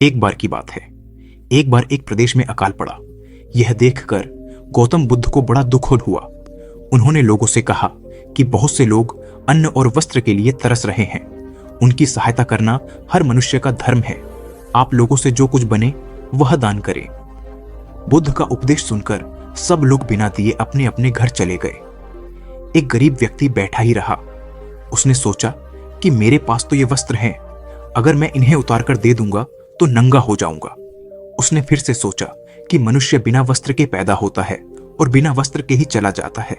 एक बार की बात है। एक बार एक प्रदेश में अकाल पड़ा। यह देखकर गौतम बुद्ध को बड़ा दुख हुआ। उन्होंने लोगों से कहा कि बहुत से लोग अन्न और वस्त्र के लिए तरस रहे हैं। उनकी सहायता करना हर मनुष्य का धर्म है। आप लोगों से जो कुछ बने वह दान करें। बुद्ध का उपदेश सुनकर सब लोग बिना दिए अपने अपने घर चले गए। एक गरीब व्यक्ति बैठा ही रहा। उसने सोचा कि मेरे पास तो ये वस्त्र हैं, अगर मैं इन्हें उतार कर दे दूंगा तो नंगा हो जाऊंगा। उसने फिर से सोचा कि मनुष्य बिना वस्त्र के पैदा होता है और बिना वस्त्र के ही चला जाता है।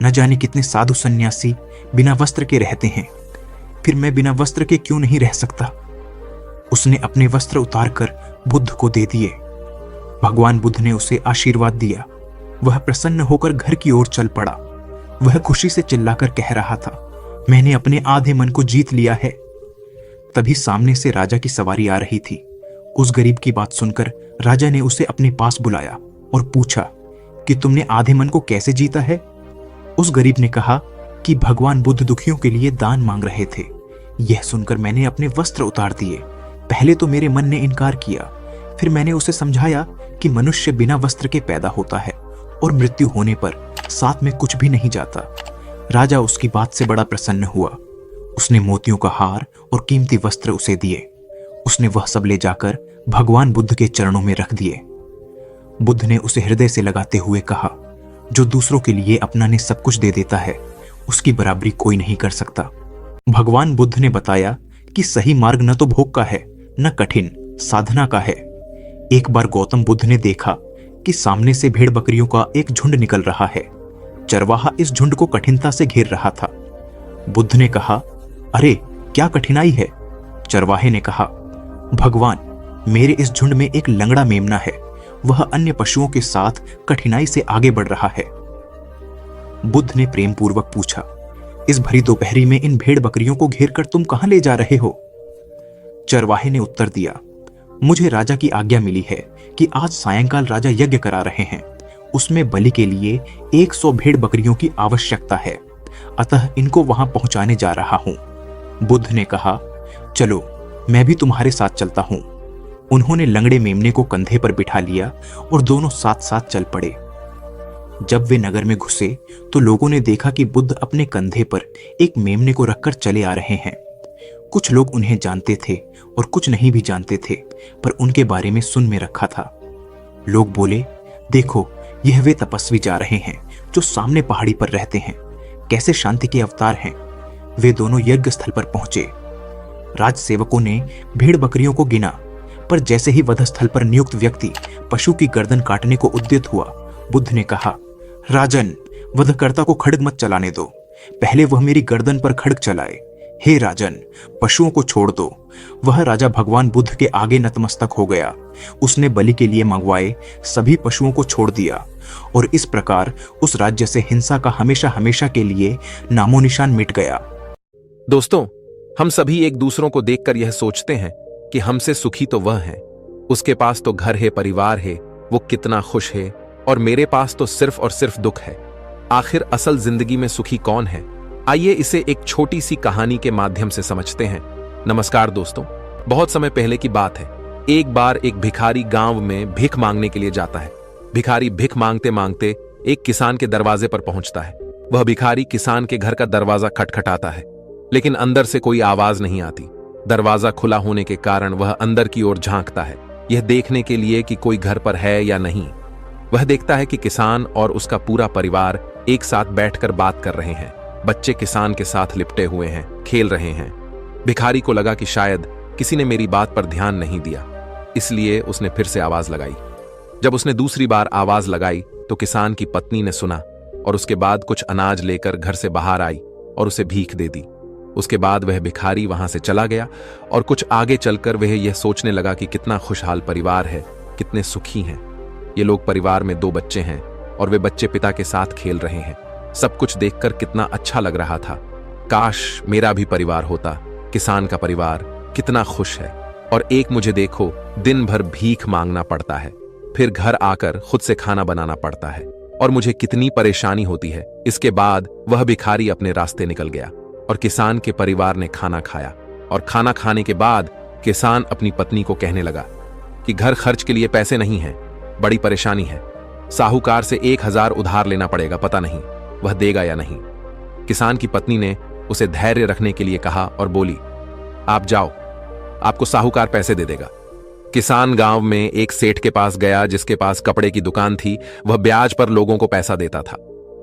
न जाने कितने साधु सन्यासी बिना वस्त्र के रहते हैं, फिर मैं बिना वस्त्र के क्यों नहीं रह सकता। उसने अपने वस्त्र उतारकर बुद्ध को दे दिए। भगवान बुद्ध ने उसे आशीर्वाद दिया। वह प्रसन्न होकर घर की ओर चल पड़ा। वह खुशी से चिल्लाकर कह रहा था, मैंने अपने आधे मन को जीत लिया है। तभी सामने से राजा की सवारी आ रही थी। उस गरीब की बात सुनकर राजा ने उसे अपने पास बुलाया और पूछा कि तुमने आधे मन को कैसे जीता है। उस गरीब ने कहा कि भगवान बुद्ध दुखियों के लिए दान मांग रहे थे। यह सुनकर मैंने अपने वस्त्र उतार दिए। पहले तो मेरे मन ने इनकार किया, फिर मैंने उसे समझाया कि मनुष्य बिना वस्त्र के पैदा होता है और मृत्यु होने पर साथ में कुछ भी नहीं जाता। राजा उसकी बात से बड़ा प्रसन्न हुआ। उसने मोतियों का हार और कीमती वस्त्र उसे दिए। उसने वह सब ले जाकर भगवान बुद्ध के चरणों में रख दिए। बुद्ध ने उसे हृदय से लगाते हुए कहा, जो दूसरों के लिए अपना ने सब कुछ दे देता है, उसकी बराबरी कोई नहीं कर सकता। भगवान बुद्ध ने बताया कि सही मार्ग न तो भोग का है, न कठिन साधना का है। एक बार गौतम बुद्ध ने देखा कि सामने से भेड़ बकरियों का एक झुंड निकल रहा है। चरवाहा इस झुंड को कठिनता से घेर रहा था। बुद्ध ने कहा, अरे क्या कठिनाई है। चरवाहे ने कहा, भगवान, मेरे इस झुंड में एक लंगड़ा मेमना है। वह अन्य पशुओं के साथ कठिनाई से आगे बढ़ रहा है। बुद्ध ने प्रेम पूर्वक पूछा, इस भरी दोपहरी में इन भेड़ बकरियों को घेर कर तुम कहां ले जा रहे हो। चरवाहे ने उत्तर दिया, मुझे राजा की आज्ञा मिली है कि आज सायंकाल राजा यज्ञ करा रहे हैं। उसमें बलि के लिए 100 भेड़ बकरियों की आवश्यकता है, अतः इनको वहां पहुंचाने जा रहा हूं। बुद्ध ने कहा, चलो मैं भी तुम्हारे साथ चलता हूं। उन्होंने लंगड़े मेमने को कंधे पर बिठा लिया और दोनों साथ साथ चल पड़े। जब वे नगर में घुसे तो लोगों ने देखा कि बुद्ध अपने कंधे पर एक मेमने को रखकर चले आ रहे हैं। कुछ लोग उन्हें जानते थे और कुछ नहीं भी जानते थे, पर उनके बारे में सुन में रखा था। लोग बोले, देखो यह वे तपस्वी जा रहे हैं जो सामने पहाड़ी पर रहते हैं। कैसे शांति के अवतार हैं। वे दोनों यज्ञ स्थल पर पहुंचे। राजसेवकों ने भेड़ बकरियों को गिना, पर जैसे ही वध स्थल पर नियुक्त व्यक्ति पशु की गर्दन काटने को उद्यत हुआ, बुद्ध ने कहा, राजन, वधकर्ता को खड्ग मत चलाने दो, पहले वह मेरी गर्दन पर खड्ग चलाए। हे राजन, पशुओं को छोड़ दो। वह राजा भगवान बुद्ध के आगे नतमस्तक हो गया। उसने बलि के लिए मंगवाए सभी पशुओं को छोड़ दिया और इस प्रकार उस राज्य से हिंसा का हमेशा हमेशा के लिए नामो निशान मिट गया। दोस्तों, हम सभी एक दूसरों को देखकर यह सोचते हैं कि हमसे सुखी तो वह है, उसके पास तो घर है, परिवार है, वो कितना खुश है, और मेरे पास तो सिर्फ और सिर्फ दुख है। आखिर असल जिंदगी में सुखी कौन है? आइए इसे एक छोटी सी कहानी के माध्यम से समझते हैं। नमस्कार दोस्तों, बहुत समय पहले की बात है। एक बार एक भिखारी गांव में भीख मांगने के लिए जाता है। भिखारी भीख मांगते मांगते एक किसान के दरवाजे पर पहुंचता है। वह भिखारी किसान के घर का दरवाजा खटखटाता है, लेकिन अंदर से कोई आवाज नहीं आती। दरवाजा खुला होने के कारण वह अंदर की ओर झांकता है, यह देखने के लिए कि कोई घर पर है या नहीं। वह देखता है कि किसान और उसका पूरा परिवार एक साथ बैठकर बात कर रहे हैं। बच्चे किसान के साथ लिपटे हुए हैं, खेल रहे हैं। भिखारी को लगा कि शायद किसी ने मेरी बात पर ध्यान नहीं दिया, इसलिए उसने फिर से आवाज लगाई। जब उसने दूसरी बार आवाज लगाई तो किसान की पत्नी ने सुना और उसके बाद कुछ अनाज लेकर घर से बाहर आई और उसे भीख दे दी। उसके बाद वह भिखारी वहां से चला गया और कुछ आगे चलकर वह यह सोचने लगा कि कितना खुशहाल परिवार है, कितने सुखी हैं। ये लोग परिवार में 2 बच्चे हैं और वे बच्चे पिता के साथ खेल रहे हैं। सब कुछ देखकर कितना अच्छा लग रहा था। काश मेरा भी परिवार होता। किसान का परिवार कितना खुश है, और एक मुझे देखो, दिन भर भीख मांगना पड़ता है, फिर घर आकर खुद से खाना बनाना पड़ता है और मुझे कितनी परेशानी होती है। इसके बाद वह भिखारी अपने रास्ते निकल गया और किसान के परिवार ने खाना खाया, और खाना खाने के बाद किसान अपनी पत्नी को कहने लगा कि घर खर्च के लिए पैसे नहीं हैं, बड़ी परेशानी है। साहूकार से 1000 उधार लेना पड़ेगा, पता नहीं वह देगा या नहीं। किसान की पत्नी ने उसे धैर्य रखने के लिए कहा और बोली, आप जाओ, आपको साहूकार पैसे दे देगा। किसान गांव में एक सेठ के पास गया जिसके पास कपड़े की दुकान थी। वह ब्याज पर लोगों को पैसा देता था।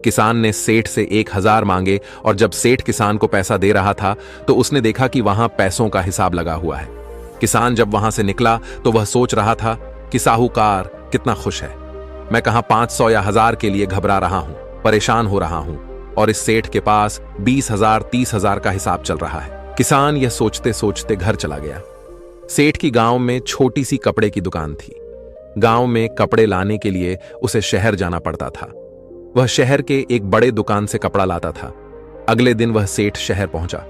किसान ने सेठ से 1000 मांगे और जब सेठ किसान को पैसा दे रहा था तो उसने देखा कि वहां पैसों का हिसाब लगा हुआ है। किसान जब वहां से निकला तो वह सोच रहा था कि साहूकार कितना खुश है। मैं कहां 500 या 1000 के लिए घबरा रहा हूं, परेशान हो रहा हूं, और इस सेठ के पास 20,000 30,000 का हिसाब चल रहा है। किसान यह सोचते सोचते घर चला गया। सेठ की गांव में छोटी सी कपड़े की दुकान थी। गांव में कपड़े लाने के लिए उसे शहर जाना पड़ता था। वह शहर के एक बड़े दुकान से कपड़ा लाता था। अगले दिन वह सेठ शहर पहुंचा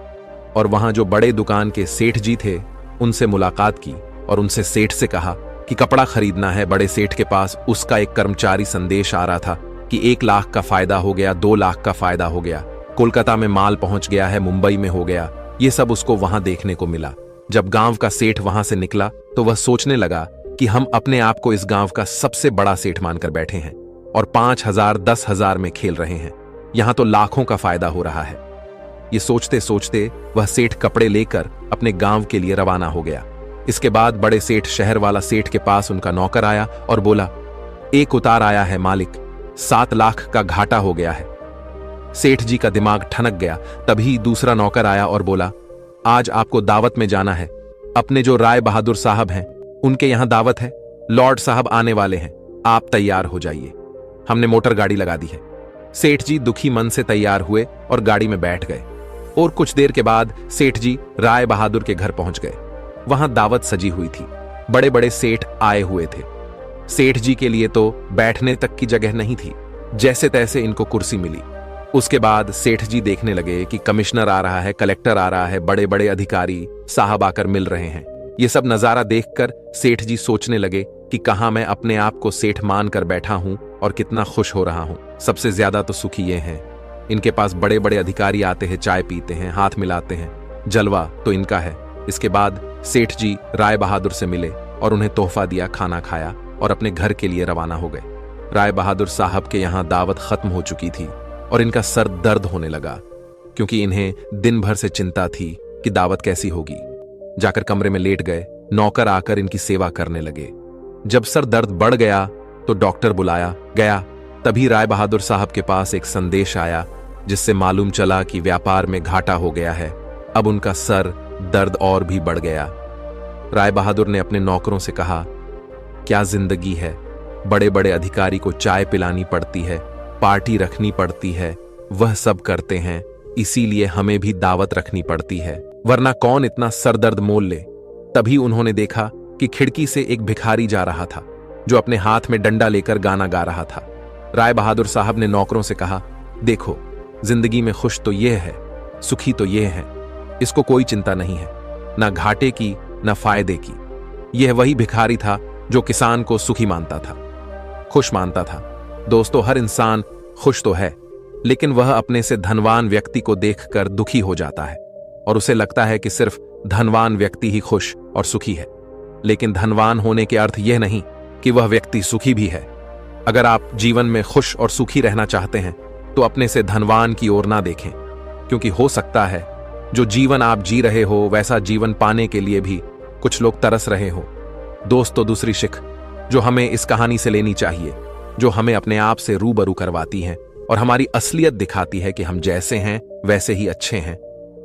और वहां जो बड़े दुकान के सेठ जी थे उनसे मुलाकात की और उनसे सेठ से कहा कि कपड़ा खरीदना है। बड़े सेठ के पास उसका एक कर्मचारी संदेश आ रहा था कि 1 लाख का फायदा हो गया, 2 लाख का फायदा हो गया, कोलकाता में माल पहुंच गया है, मुंबई में हो गया। ये सब उसको वहां देखने को मिला। जब गांव का सेठ वहां से निकला तो वह सोचने लगा कि हम अपने आप को इस गांव का सबसे बड़ा सेठ मानकर बैठे हैं और 5,000 10,000 में खेल रहे हैं। यहां तो लाखों का फायदा हो रहा है। ये सोचते सोचते वह सेठ कपड़े लेकर अपने गांव के लिए रवाना हो गया। इसके बाद बड़े सेठ शहर वाला सेठ के पास उनका नौकर आया और बोला, एक उतार आया है मालिक, 7 लाख का घाटा हो गया है। सेठ जी का दिमाग ठनक गया। तभी दूसरा नौकर आया और बोला, आज आपको दावत में जाना है। अपने जो राय बहादुर साहब हैं उनके यहां दावत है। लॉर्ड साहब आने वाले हैं, आप तैयार हो जाइए। हमने मोटर गाड़ी लगा दी है। सेठ जी दुखी मन से तैयार हुए और गाड़ी में बैठ गए और कुछ देर के बाद सेठ जी राय बहादुर के घर पहुंच गए। वहां दावत सजी हुई थी। बड़े बड़े सेठ आए हुए थे। सेठ जी के लिए तो बैठने तक की जगह नहीं थी। जैसे तैसे इनको कुर्सी मिली। उसके बाद सेठ जी देखने लगे कि कमिश्नर आ रहा है, कलेक्टर आ रहा है, बड़े बड़े अधिकारी साहब आकर मिल रहे हैं। ये सब नजारा देखकर सेठ जी सोचने लगे कि कहां मैं अपने आप को सेठ मान कर बैठा हूं और कितना खुश हो रहा हूं। सबसे ज्यादा तो सुखी ये हैं। इनके पास बड़े बड़े अधिकारी आते हैं, चाय पीते हैं, हाथ मिलाते हैं, जलवा तो इनका है। इसके बाद सेठ जी राय बहादुर से मिले और उन्हें तोहफा दिया, खाना खाया और अपने घर के लिए रवाना हो गए। राय बहादुर साहब के यहां दावत खत्म हो चुकी थी और इनका सर दर्द होने लगा क्योंकि इन्हें दिन भर से चिंता थी कि दावत कैसी होगी। जाकर कमरे में लेट गए। नौकर आकर इनकी सेवा करने लगे। जब सर दर्द बढ़ गया तो डॉक्टर बुलाया गया। तभी राय बहादुर साहब के पास एक संदेश आया जिससे मालूम चला कि व्यापार में घाटा हो गया है। अब उनका सर दर्द और भी बढ़ गया। राय बहादुर ने अपने नौकरों से कहा, क्या जिंदगी है, बड़े बड़े अधिकारी को चाय पिलानी पड़ती है, पार्टी रखनी पड़ती है, वह सब करते हैं, इसीलिए हमें भी दावत रखनी पड़ती है, वरना कौन इतना सरदर्द मोल ले। तभी उन्होंने देखा कि खिड़की से एक भिखारी जा रहा था जो अपने हाथ में डंडा लेकर गाना गा रहा था। राय बहादुर साहब ने नौकरों से कहा, देखो जिंदगी में खुश तो यह है, सुखी तो यह है, इसको कोई चिंता नहीं है, ना घाटे की ना फायदे की। यह वही भिखारी था जो किसान को सुखी मानता था, खुश मानता था। दोस्तों, हर इंसान खुश तो है लेकिन वह अपने से धनवान व्यक्ति को देखकर दुखी हो जाता है और उसे लगता है कि सिर्फ धनवान व्यक्ति ही खुश और सुखी है। लेकिन धनवान होने के अर्थ यह नहीं कि वह व्यक्ति सुखी भी है। अगर आप जीवन में खुश और सुखी रहना चाहते हैं तो अपने से धनवान की ओर ना देखें, क्योंकि हो सकता है जो जीवन आप जी रहे हो वैसा जीवन पाने के लिए भी कुछ लोग तरस रहे हो। दोस्तों, दूसरी शिख जो हमें इस कहानी से लेनी चाहिए, जो हमें अपने आप से रूबरू करवाती है और हमारी असलियत दिखाती है कि हम जैसे हैं वैसे ही अच्छे हैं।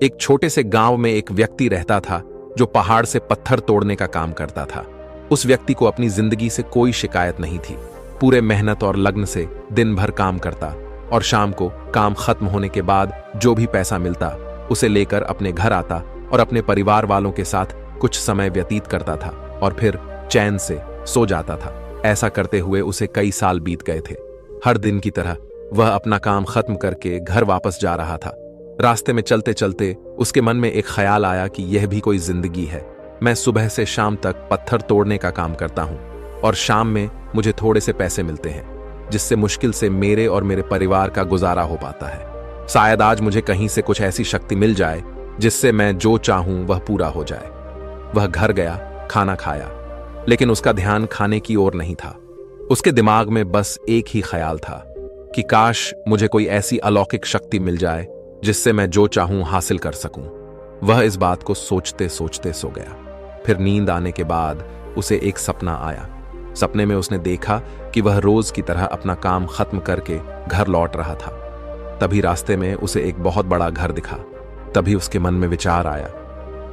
एक छोटे से गांव में एक व्यक्ति रहता था जो पहाड़ से पत्थर तोड़ने का काम करता था। उस व्यक्ति को अपनी जिंदगी से कोई शिकायत नहीं थी। पूरे मेहनत और लगन से दिन भर काम करता और शाम को काम खत्म होने के बाद जो भी पैसा मिलता उसे लेकर अपने घर आता और अपने परिवार वालों के साथ कुछ समय व्यतीत करता था और फिर चैन से सो जाता था। ऐसा करते हुए उसे कई साल बीत गए थे। हर दिन की तरह वह अपना काम खत्म करके घर वापस जा रहा था। रास्ते में चलते चलते उसके मन में एक ख्याल आया कि यह भी कोई जिंदगी है। मैं सुबह से शाम तक पत्थर तोड़ने का काम करता हूं और शाम में मुझे थोड़े से पैसे मिलते हैं जिससे मुश्किल से मेरे और मेरे परिवार का गुजारा हो पाता है। शायद आज मुझे कहीं से कुछ ऐसी शक्ति मिल जाए जिससे मैं जो चाहूं वह पूरा हो जाए। वह घर गया, खाना खाया, लेकिन उसका ध्यान खाने की ओर नहीं था। उसके दिमाग में बस एक ही ख्याल था कि काश मुझे कोई ऐसी अलौकिक शक्ति मिल जाए जिससे मैं जो चाहूं हासिल कर सकूं। वह इस बात को सोचते सोचते सो गया। फिर नींद आने के बाद उसे एक सपना आया। सपने में उसने देखा कि वह रोज की तरह अपना काम खत्म करके घर लौट रहा था। तभी रास्ते में उसे एक बहुत बड़ा घर दिखा। तभी उसके मन में विचार आया,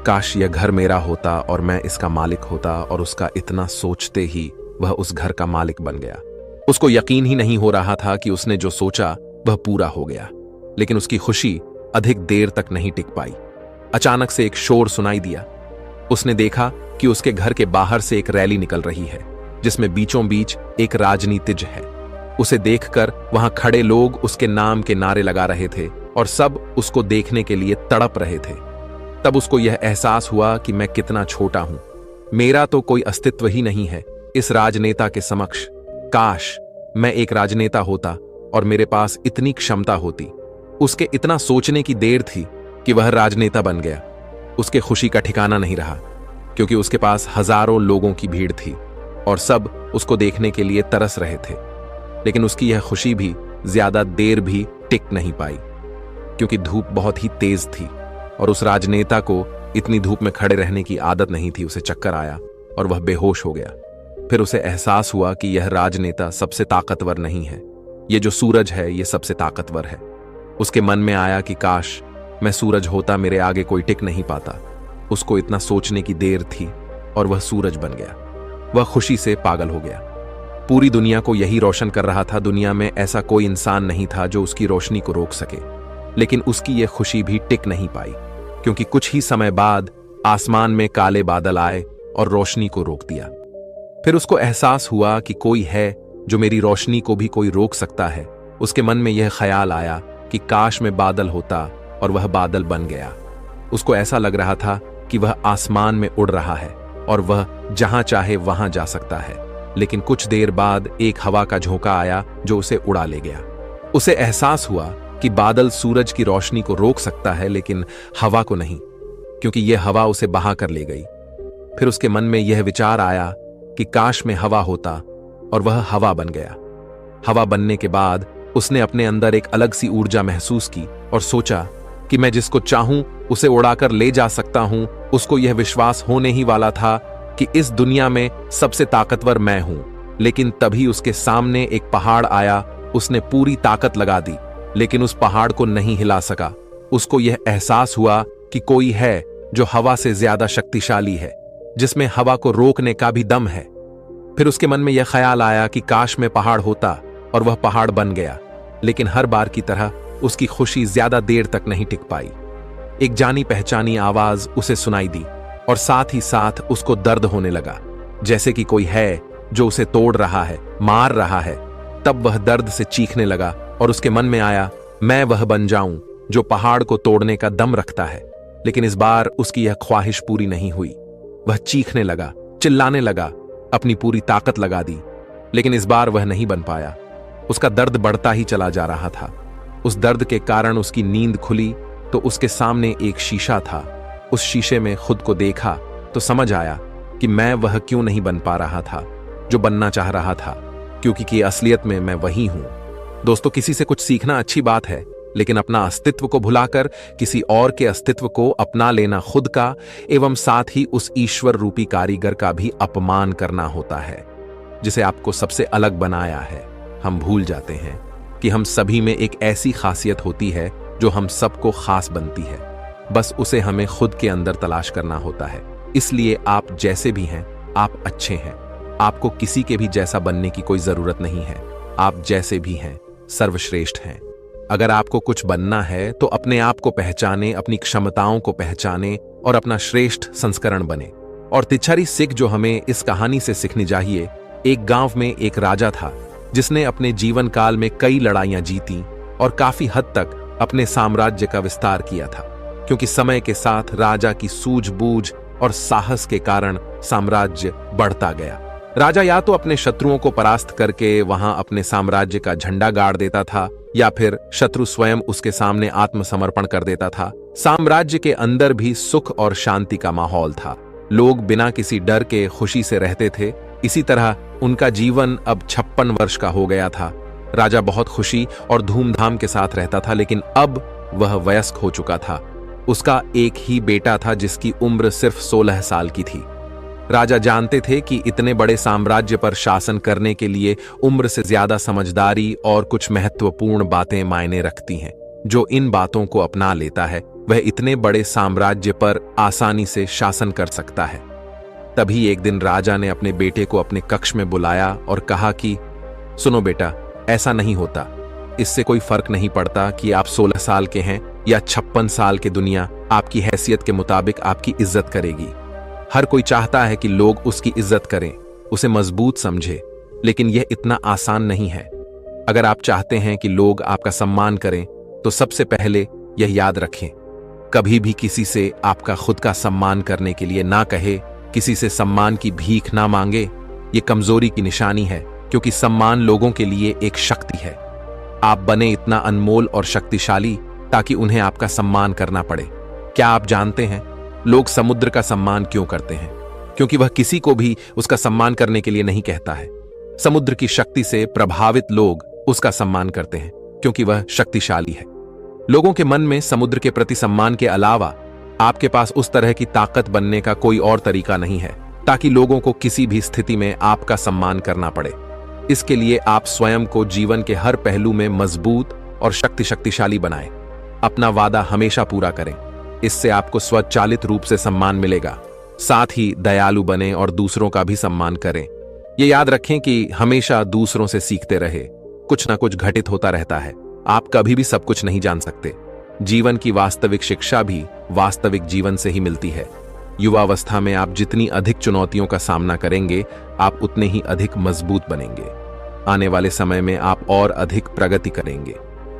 काश यह घर मेरा होता और मैं इसका मालिक होता, और उसका इतना सोचते ही वह उस घर का मालिक बन गया। उसको यकीन ही नहीं हो रहा था कि उसने जो सोचा वह पूरा हो गया, लेकिन उसकी खुशी अधिक देर तक नहीं टिक पाई। अचानक से एक शोर सुनाई दिया। उसने देखा कि उसके घर के बाहर से एक रैली निकल रही है, जिसमें बीचों बीच एक राजनीतिज्ञ है। उसे देखकर वहां खड़े लोग उसके नाम के नारे लगा रहे थे और सब उसको देखने के लिए तड़प रहे थे। तब उसको यह एहसास हुआ कि मैं कितना छोटा हूं, मेरा तो कोई अस्तित्व ही नहीं है इस राजनेता के समक्ष। काश मैं एक राजनेता होता और मेरे पास इतनी क्षमता होती। उसके इतना सोचने की देर थी कि वह राजनेता बन गया। उसके खुशी का ठिकाना नहीं रहा, क्योंकि उसके पास हजारों लोगों की भीड़ थी और सब उसको देखने के लिए तरस रहे थे। लेकिन उसकी यह खुशी भी ज्यादा देर भी टिक नहीं पाई, क्योंकि धूप बहुत ही तेज थी और उस राजनेता को इतनी धूप में खड़े रहने की आदत नहीं थी। उसे चक्कर आया और वह बेहोश हो गया। फिर उसे एहसास हुआ कि यह राजनेता सबसे ताकतवर नहीं है, ये जो सूरज है ये सबसे ताकतवर है। उसके मन में आया कि काश मैं सूरज होता, मेरे आगे कोई टिक नहीं पाता। उसको इतना सोचने की देर थी और वह सूरज बन गया। वह खुशी से पागल हो गया। पूरी दुनिया को यही रोशन कर रहा था। दुनिया में ऐसा कोई इंसान नहीं था जो उसकी रोशनी को रोक सके। लेकिन उसकी यह खुशी भी टिक नहीं पाई, क्योंकि कुछ ही समय बाद आसमान में काले बादल आए और रोशनी को रोक दिया। फिर उसको एहसास हुआ कि कोई है जो मेरी रोशनी को भी कोई रोक सकता है। उसके मन में यह ख्याल आया कि काश मैं बादल होता, और वह बादल बन गया। उसको ऐसा लग रहा था कि वह आसमान में उड़ रहा है और वह जहां चाहे वहां जा सकता है। लेकिन कुछ देर बाद एक हवा का झोंका आया जो उसे उड़ा ले गया। उसे एहसास हुआ कि बादल सूरज की रोशनी को रोक सकता है, लेकिन हवा को नहीं, क्योंकि यह हवा उसे बहा कर ले गई। फिर उसके मन में यह विचार आया कि काश में हवा होता, और वह हवा बन गया। हवा बनने के बाद उसने अपने अंदर एक अलग सी ऊर्जा महसूस की और सोचा कि मैं जिसको चाहूं उसे उड़ाकर ले जा सकता हूं। उसको यह विश्वास होने ही वाला था कि इस दुनिया में सबसे ताकतवर मैं हूं। लेकिन तभी उसके सामने एक पहाड़ आया। उसने पूरी ताकत लगा दी, लेकिन उस पहाड़ को नहीं हिला सका। उसको यह एहसास हुआ कि कोई है जो हवा से ज्यादा शक्तिशाली है, जिसमें हवा को रोकने का भी दम है। फिर उसके मन में यह ख्याल आया कि काश में पहाड़ होता, और वह पहाड़ बन गया। लेकिन हर बार की तरह उसकी खुशी ज्यादा देर तक नहीं टिक पाई। एक जानी पहचानी आवाज उसे सुनाई दी और साथ ही साथ उसको दर्द होने लगा, जैसे कि कोई है जो उसे तोड़ रहा है, मार रहा है। तब वह दर्द से चीखने लगा और उसके मन में आया, मैं वह बन जाऊं जो पहाड़ को तोड़ने का दम रखता है। लेकिन इस बार उसकी यह ख्वाहिश पूरी नहीं हुई। वह चीखने लगा, चिल्लाने लगा, अपनी पूरी ताकत लगा दी, लेकिन इस बार वह नहीं बन पाया। उसका दर्द बढ़ता ही चला जा रहा था। उस दर्द के कारण उसकी नींद खुली तो उसके सामने एक शीशा था। उस शीशे में खुद को देखा तो समझ आया कि मैं वह क्यों नहीं बन पा रहा था जो बनना चाह रहा था, क्योंकि कि असलियत में मैं वही हूं। दोस्तों, किसी से कुछ सीखना अच्छी बात है, लेकिन अपना अस्तित्व को भुलाकर किसी और के अस्तित्व को अपना लेना खुद का एवं साथ ही उस ईश्वर रूपी कारीगर का भी अपमान करना होता है, जिसे आपको सबसे अलग बनाया है। हम भूल जाते हैं कि हम सभी में एक ऐसी खासियत होती है जो हम सबको खास बनती है। बस उसे हमें खुद के अंदर तलाश करना होता है। इसलिए आप जैसे भी हैं, आप अच्छे हैं। आपको किसी के भी जैसा बनने की कोई जरूरत नहीं है। आप जैसे भी हैं, सर्वश्रेष्ठ हैं। अगर आपको कुछ बनना है तो अपने आप को पहचाने, अपनी क्षमताओं को पहचाने और अपना श्रेष्ठ संस्करण बने। और तिच्छारी सिख जो हमें इस कहानी से सीखनी चाहिए, एक गांव में एक राजा था जिसने अपने जीवन काल में कई लड़ाइयां जीती और काफी हद तक अपने साम्राज्य का विस्तार किया था, क्योंकि समय के साथ राजा की सूझबूझ और साहस के कारण साम्राज्य बढ़ता गया। राजा या तो अपने शत्रुओं को परास्त करके वहां अपने साम्राज्य का झंडा गाड़ देता था, या फिर शत्रु स्वयं उसके सामने आत्मसमर्पण कर देता था। साम्राज्य के अंदर भी सुख और शांति का माहौल था। लोग बिना किसी डर के खुशी से रहते थे। इसी तरह उनका जीवन अब 56 वर्ष का हो गया था। राजा बहुत खुशी और धूमधाम के साथ रहता था, लेकिन अब वह वयस्क हो चुका था। उसका एक ही बेटा था जिसकी उम्र सिर्फ 16 साल की थी। राजा जानते थे कि इतने बड़े साम्राज्य पर शासन करने के लिए उम्र से ज्यादा समझदारी और कुछ महत्वपूर्ण बातें मायने रखती हैं। जो इन बातों को अपना लेता है वह इतने बड़े साम्राज्य पर आसानी से शासन कर सकता है। तभी एक दिन राजा ने अपने बेटे को अपने कक्ष में बुलाया और कहा कि सुनो बेटा, ऐसा नहीं होता। इससे कोई फर्क नहीं पड़ता कि आप 16 साल के हैं या 56 साल के। दुनिया आपकी हैसियत के मुताबिक आपकी इज्जत करेगी। हर कोई चाहता है कि लोग उसकी इज्जत करें, उसे मजबूत समझे, लेकिन यह इतना आसान नहीं है। अगर आप चाहते हैं कि लोग आपका सम्मान करें तो सबसे पहले यह याद रखें, कभी भी किसी से आपका खुद का सम्मान करने के लिए ना कहे, किसी से सम्मान की भीख ना मांगे। ये कमजोरी की निशानी है, क्योंकि सम्मान लोगों के लिए एक शक्ति है। आप बने इतना अनमोल और शक्तिशाली ताकि उन्हें आपका सम्मान करना पड़े। क्या आप जानते हैं लोग समुद्र का सम्मान क्यों करते हैं? क्योंकि वह किसी को भी उसका सम्मान करने के लिए नहीं कहता है। समुद्र की शक्ति से प्रभावित लोग उसका सम्मान करते हैं क्योंकि वह शक्तिशाली है। लोगों के मन में समुद्र के प्रति सम्मान के अलावा आपके पास उस तरह की ताकत बनने का कोई और तरीका नहीं है ताकि लोगों को किसी भी स्थिति में आपका सम्मान करना पड़े। इसके लिए आप स्वयं को जीवन के हर पहलू में मजबूत और शक्तिशाली बनाएं। अपना वादा हमेशा पूरा करें, इससे आपको स्वचालित रूप से सम्मान मिलेगा। साथ ही दयालु बने और दूसरों का भी सम्मान करें। ये याद रखें कि हमेशा दूसरों से सीखते रहे। कुछ ना कुछ घटित होता रहता है। आप कभी भी सब कुछ नहीं जान सकते। जीवन की वास्तविक शिक्षा भी वास्तविक जीवन से ही मिलती है। युवावस्था में आप जितनी अधिक चुनौतियों का सामना करेंगे, आप उतने ही अधिक मजबूत बनेंगे। आने वाले समय में आप और अधिक प्रगति करेंगे।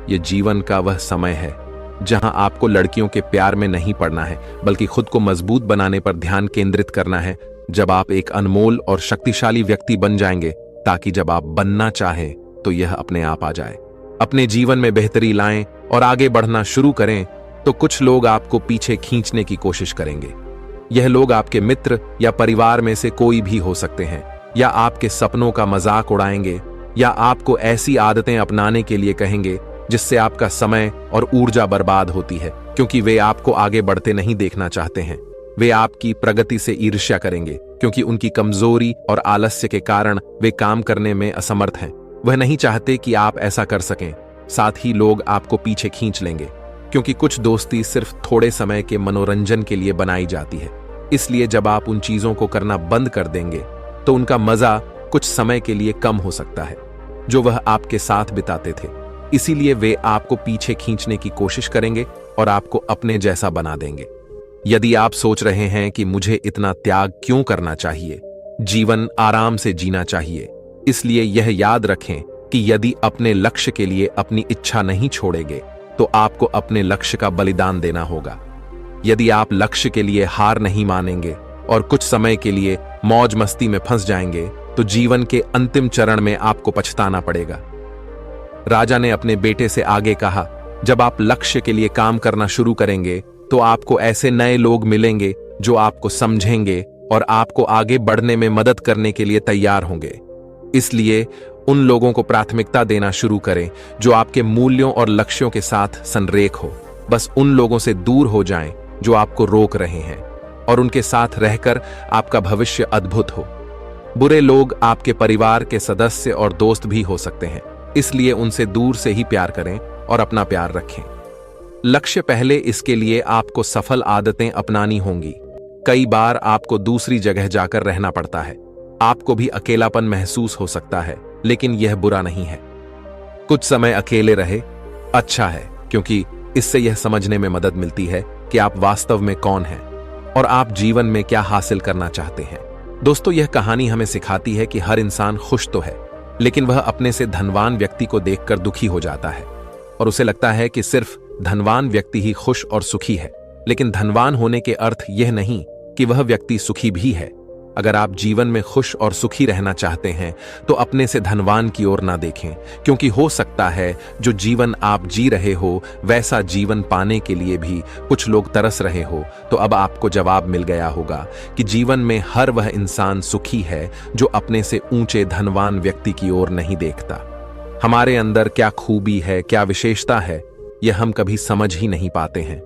ये जीवन का वह समय है जहां आपको लड़कियों के प्यार में नहीं पड़ना है, बल्कि खुद को मजबूत बनाने पर ध्यान केंद्रित करना है। जब आप एक अनमोल और शक्तिशाली व्यक्ति बन जाएंगे, ताकि जब आप बनना चाहें तो यह अपने आप आ जाए। अपने जीवन में बेहतरी लाएं और आगे बढ़ना शुरू करें तो कुछ लोग आपको पीछे खींचने की कोशिश करेंगे। यह लोग आपके मित्र या परिवार में से कोई भी हो सकते हैं, या आपके सपनों का मजाक उड़ाएंगे, या आपको ऐसी आदतें अपनाने के लिए कहेंगे जिससे आपका समय और ऊर्जा बर्बाद होती है, क्योंकि वे आपको आगे बढ़ते नहीं देखना चाहते हैं। वे आपकी प्रगति से ईर्ष्या करेंगे क्योंकि उनकी कमजोरी और आलस्य के कारण वे काम करने में असमर्थ हैं। वह नहीं चाहते कि आप ऐसा कर सकें। साथ ही लोग आपको पीछे खींच लेंगे, क्योंकि कुछ दोस्ती सिर्फ थोड़े समय के मनोरंजन के लिए बनाई जाती है। इसलिए जब आप उन चीजों को करना बंद कर देंगे तो उनका मजा कुछ समय के लिए कम हो सकता है जो वह आपके साथ बिताते थे। इसीलिए वे आपको पीछे खींचने की कोशिश करेंगे और आपको अपने जैसा बना देंगे। यदि आप सोच रहे हैं कि मुझे इतना त्याग क्यों करना चाहिए, जीवन आराम से जीना चाहिए, इसलिए यह याद रखें कि यदि अपने लक्ष्य के लिए अपनी इच्छा नहीं छोड़ेंगे तो आपको अपने लक्ष्य का बलिदान देना होगा। यदि आप लक्ष्य के लिए हार नहीं मानेंगे और कुछ समय के लिए मौज मस्ती में फंस जाएंगे तो जीवन के अंतिम चरण में आपको पछताना पड़ेगा। राजा ने अपने बेटे से आगे कहा, जब आप लक्ष्य के लिए काम करना शुरू करेंगे तो आपको ऐसे नए लोग मिलेंगे जो आपको समझेंगे और आपको आगे बढ़ने में मदद करने के लिए तैयार होंगे। इसलिए उन लोगों को प्राथमिकता देना शुरू करें जो आपके मूल्यों और लक्ष्यों के साथ संरेख हो। बस उन लोगों से दूर हो जाएं जो आपको रोक रहे हैं, और उनके साथ रहकर आपका भविष्य अद्भुत हो। बुरे लोग आपके परिवार के सदस्य और दोस्त भी हो सकते हैं, इसलिए उनसे दूर से ही प्यार करें और अपना प्यार रखें। लक्ष्य पहले, इसके लिए आपको सफल आदतें अपनानी होंगी। कई बार आपको दूसरी जगह जाकर रहना पड़ता है। आपको भी अकेलापन महसूस हो सकता है, लेकिन यह बुरा नहीं है। कुछ समय अकेले रहे अच्छा है, क्योंकि इससे यह समझने में मदद मिलती है कि आप वास्तव में कौन हैं और आप जीवन में क्या हासिल करना चाहते हैं। दोस्तों, यह कहानी हमें सिखाती है कि हर इंसान खुश तो है, लेकिन वह अपने से धनवान व्यक्ति को देखकर दुखी हो जाता है और उसे लगता है कि सिर्फ धनवान व्यक्ति ही खुश और सुखी है। लेकिन धनवान होने के अर्थ यह नहीं कि वह व्यक्ति सुखी भी है। अगर आप जीवन में खुश और सुखी रहना चाहते हैं तो अपने से धनवान की ओर ना देखें, क्योंकि हो सकता है जो जीवन आप जी रहे हो वैसा जीवन पाने के लिए भी कुछ लोग तरस रहे हो। तो अब आपको जवाब मिल गया होगा कि जीवन में हर वह इंसान सुखी है जो अपने से ऊंचे धनवान व्यक्ति की ओर नहीं देखता। हमारे अंदर क्या खूबी है, क्या विशेषता है, यह हम कभी समझ ही नहीं पाते हैं।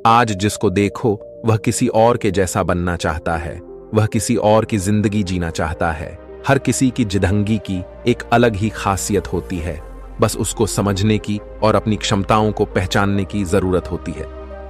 आज जिसको देखो वह किसी और के जैसा बनना चाहता है, वह किसी और की जिंदगी जीना चाहता है। हर किसी की जिदंगी की एक अलग ही खासियत होती है, बस उसको समझने की और अपनी क्षमताओं को पहचानने की जरूरत होती है।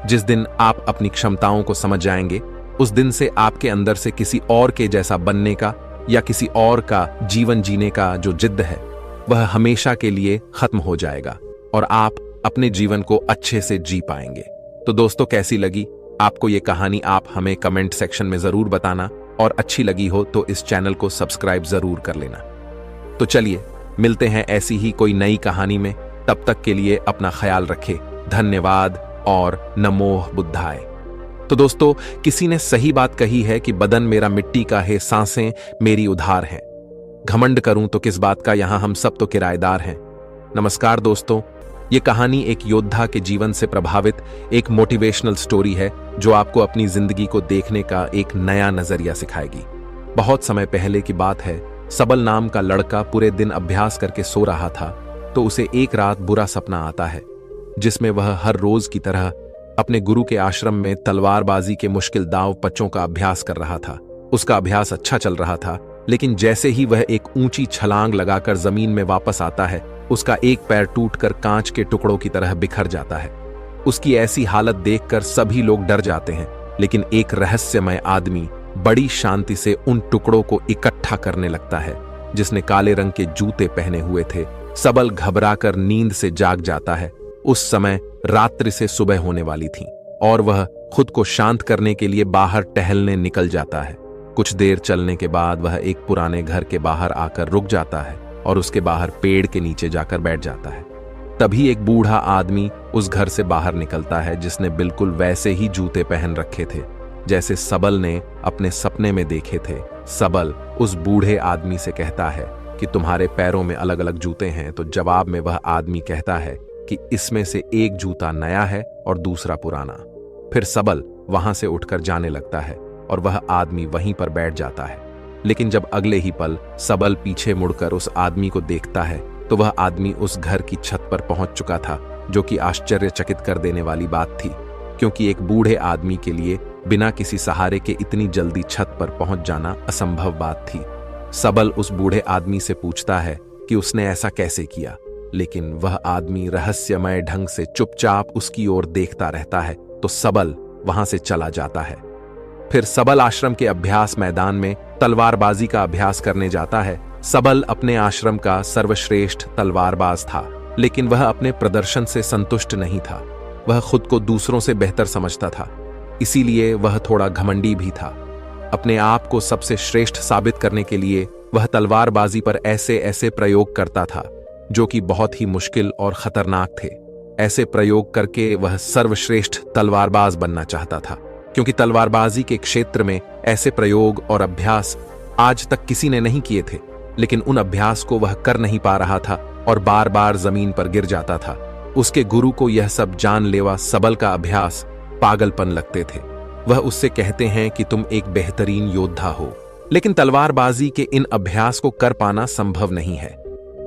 जिस दिन आप अपनी क्षमताओं को समझ जाएंगे, उस दिन से आपके अंदर से किसी और के जैसा बनने का या किसी और का जीवन जीने का जो जिद है वह हमेशा के लिए खत्म हो जाएगा और आप अपने जीवन को अच्छे से जी पाएंगे। तो दोस्तों, कैसी लगी आपको ये कहानी? आप हमें कमेंट सेक्शन में जरूर बताना, और अच्छी लगी हो तो इस चैनल को सब्सक्राइब जरूर कर लेना। तो चलिए मिलते हैं ऐसी ही कोई नई कहानी में। तब तक के लिए अपना ख्याल रखें। धन्यवाद और नमो बुद्धाय। तो दोस्तों, किसी ने सही बात कही है कि बदन मेरा मिट्टी का है, सांसें मेरी उधार हैं। घमंड करूं तो किस बात का, यहां हम सब तो किराएदार हैं। नमस्कार दोस्तों, ये कहानी एक योद्धा के जीवन से प्रभावित एक मोटिवेशनल स्टोरी है जो आपको अपनी जिंदगी को देखने का एक नया नजरिया सिखाएगी। बहुत समय पहले की बात है। सबल नाम का लड़का पूरे दिन अभ्यास करके सो रहा था तो उसे एक रात बुरा सपना आता है, जिसमें वह हर रोज की तरह अपने गुरु के आश्रम में तलवारबाजी के मुश्किल दांव पच्चों का अभ्यास कर रहा था। उसका अभ्यास अच्छा चल रहा था, लेकिन जैसे ही वह एक ऊंची छलांग लगाकर जमीन में वापस आता है, उसका एक पैर टूटकर कांच के टुकड़ों की तरह बिखर जाता है। उसकी ऐसी हालत देखकर सभी लोग डर जाते हैं, लेकिन एक रहस्यमय आदमी बड़ी शांति से उन टुकड़ों को इकट्ठा करने लगता है, जिसने काले रंग के जूते पहने हुए थे। सबल घबराकर नींद से जाग जाता है। उस समय रात्रि से सुबह होने वाली थी और वह खुद को शांत करने के लिए बाहर टहलने निकल जाता है। कुछ देर चलने के बाद वह एक पुराने घर के बाहर आकर रुक जाता है और उसके बाहर पेड़ के नीचे जाकर बैठ जाता है। तभी एक बूढ़ा आदमी उस घर से बाहर निकलता है, जिसने बिल्कुल वैसे ही जूते पहन रखे थे जैसे सबल ने अपने सपने में देखे थे। सबल उस बूढ़े आदमी से कहता है कि तुम्हारे पैरों में अलग अलग जूते हैं। तो जवाब में वह आदमी कहता है कि इसमें से एक जूता नया है और दूसरा पुराना। फिर सबल वहां से उठकर जाने लगता है और वह आदमी वहीं पर बैठ जाता है। लेकिन जब अगले ही पल सबल पीछे मुड़कर उस आदमी को देखता है तो वह आदमी उस घर की छत पर पहुंच चुका था, जो कि आश्चर्यचकित कर देने वाली बात थी, क्योंकि एक बूढ़े आदमी के लिए बिना किसी सहारे के इतनी जल्दी छत पर पहुंच जाना असंभव बात थी। सबल उस बूढ़े आदमी से पूछता है कि उसने ऐसा कैसे किया, लेकिन वह आदमी रहस्यमय ढंग से चुपचाप उसकी ओर देखता रहता है। तो सबल वहां से चला जाता है। फिर सबल आश्रम के अभ्यास मैदान में तलवारबाजी का अभ्यास करने जाता है। सबल अपने आश्रम का सर्वश्रेष्ठ तलवारबाज था, लेकिन वह अपने प्रदर्शन से संतुष्ट नहीं था। वह खुद को दूसरों से बेहतर समझता था, इसीलिए वह थोड़ा घमंडी भी था। अपने आप को सबसे श्रेष्ठ साबित करने के लिए वह तलवारबाजी पर ऐसे ऐसे प्रयोग करता था जो कि बहुत ही मुश्किल और खतरनाक थे। ऐसे प्रयोग करके वह सर्वश्रेष्ठ तलवारबाज बनना चाहता था, क्योंकि तलवारबाजी के क्षेत्र में ऐसे प्रयोग और अभ्यास आज तक किसी ने नहीं किए थे। लेकिन उन अभ्यास को वह कर नहीं पा रहा था और बार बार जमीन पर गिर जाता था। उसके गुरु को यह सब जानलेवा सबल का अभ्यास पागलपन लगते थे। वह उससे कहते हैं कि तुम एक बेहतरीन योद्धा हो, लेकिन तलवारबाजी के इन अभ्यास को कर पाना संभव नहीं है,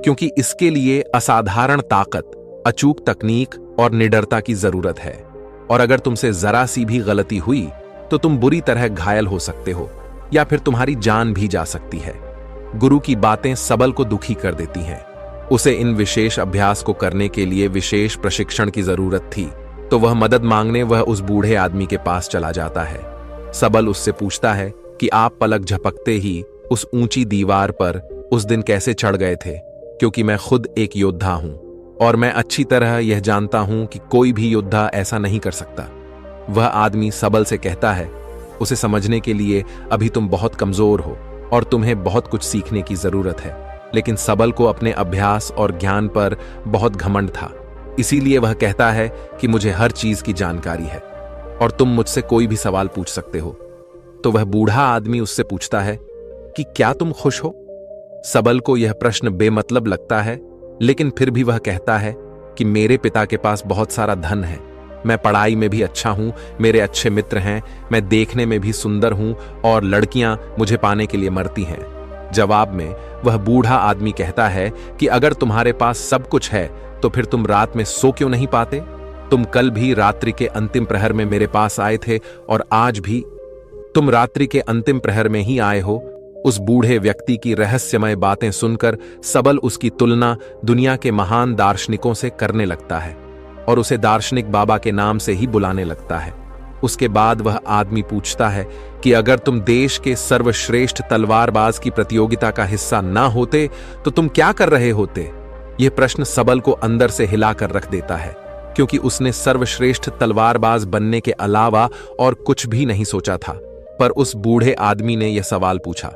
क्योंकि इसके लिए असाधारण ताकत, अचूक तकनीक और निडरता की जरूरत है। और अगर तुमसे जरा सी भी गलती हुई तो तुम बुरी तरह घायल हो सकते हो या फिर तुम्हारी जान भी जा सकती है। गुरु की बातें सबल को दुखी कर देती हैं। उसे इन विशेष अभ्यास को करने के लिए विशेष प्रशिक्षण की जरूरत थी, तो वह मदद मांगने वह उस बूढ़े आदमी के पास चला जाता है। सबल उससे पूछता है कि आप पलक झपकते ही उस ऊंची दीवार पर उस दिन कैसे चढ़ गए थे, क्योंकि मैं खुद एक योद्धा हूं और मैं अच्छी तरह यह जानता हूं कि कोई भी योद्धा ऐसा नहीं कर सकता। वह आदमी सबल से कहता है, उसे समझने के लिए अभी तुम बहुत कमजोर हो और तुम्हें बहुत कुछ सीखने की जरूरत है। लेकिन सबल को अपने अभ्यास और ज्ञान पर बहुत घमंड था, इसीलिए वह कहता है कि मुझे हर चीज की जानकारी है और तुम मुझसे कोई भी सवाल पूछ सकते हो। तो वह बूढ़ा आदमी उससे पूछता है कि क्या तुम खुश हो? सबल को यह प्रश्न बेमतलब लगता है, लेकिन फिर भी वह कहता है कि मेरे पिता के पास बहुत सारा धन है, मैं पढ़ाई में भी अच्छा हूं, मेरे अच्छे मित्र हैं, मैं देखने में भी सुंदर हूं और लड़कियां मुझे पाने के लिए मरती हैं। जवाब में वह बूढ़ा आदमी कहता है कि अगर तुम्हारे पास सब कुछ है तो फिर तुम रात में सो क्यों नहीं पाते? तुम कल भी रात्रि के अंतिम प्रहर में मेरे पास आए थे और आज भी तुम रात्रि के अंतिम प्रहर में ही आए हो। उस बूढ़े व्यक्ति की रहस्यमय बातें सुनकर सबल उसकी तुलना दुनिया के महान दार्शनिकों से करने लगता है और उसे दार्शनिक बाबा के नाम से ही बुलाने लगता है। उसके बाद वह आदमी पूछता है कि अगर तुम देश के सर्वश्रेष्ठ तलवारबाज की प्रतियोगिता का हिस्सा ना होते तो तुम क्या कर रहे होते? यह प्रश्न सबल को अंदर से हिलाकर रख देता है, क्योंकि उसने सर्वश्रेष्ठ तलवारबाज बनने के अलावा और कुछ भी नहीं सोचा था। पर उस बूढ़े आदमी ने यह सवाल पूछा।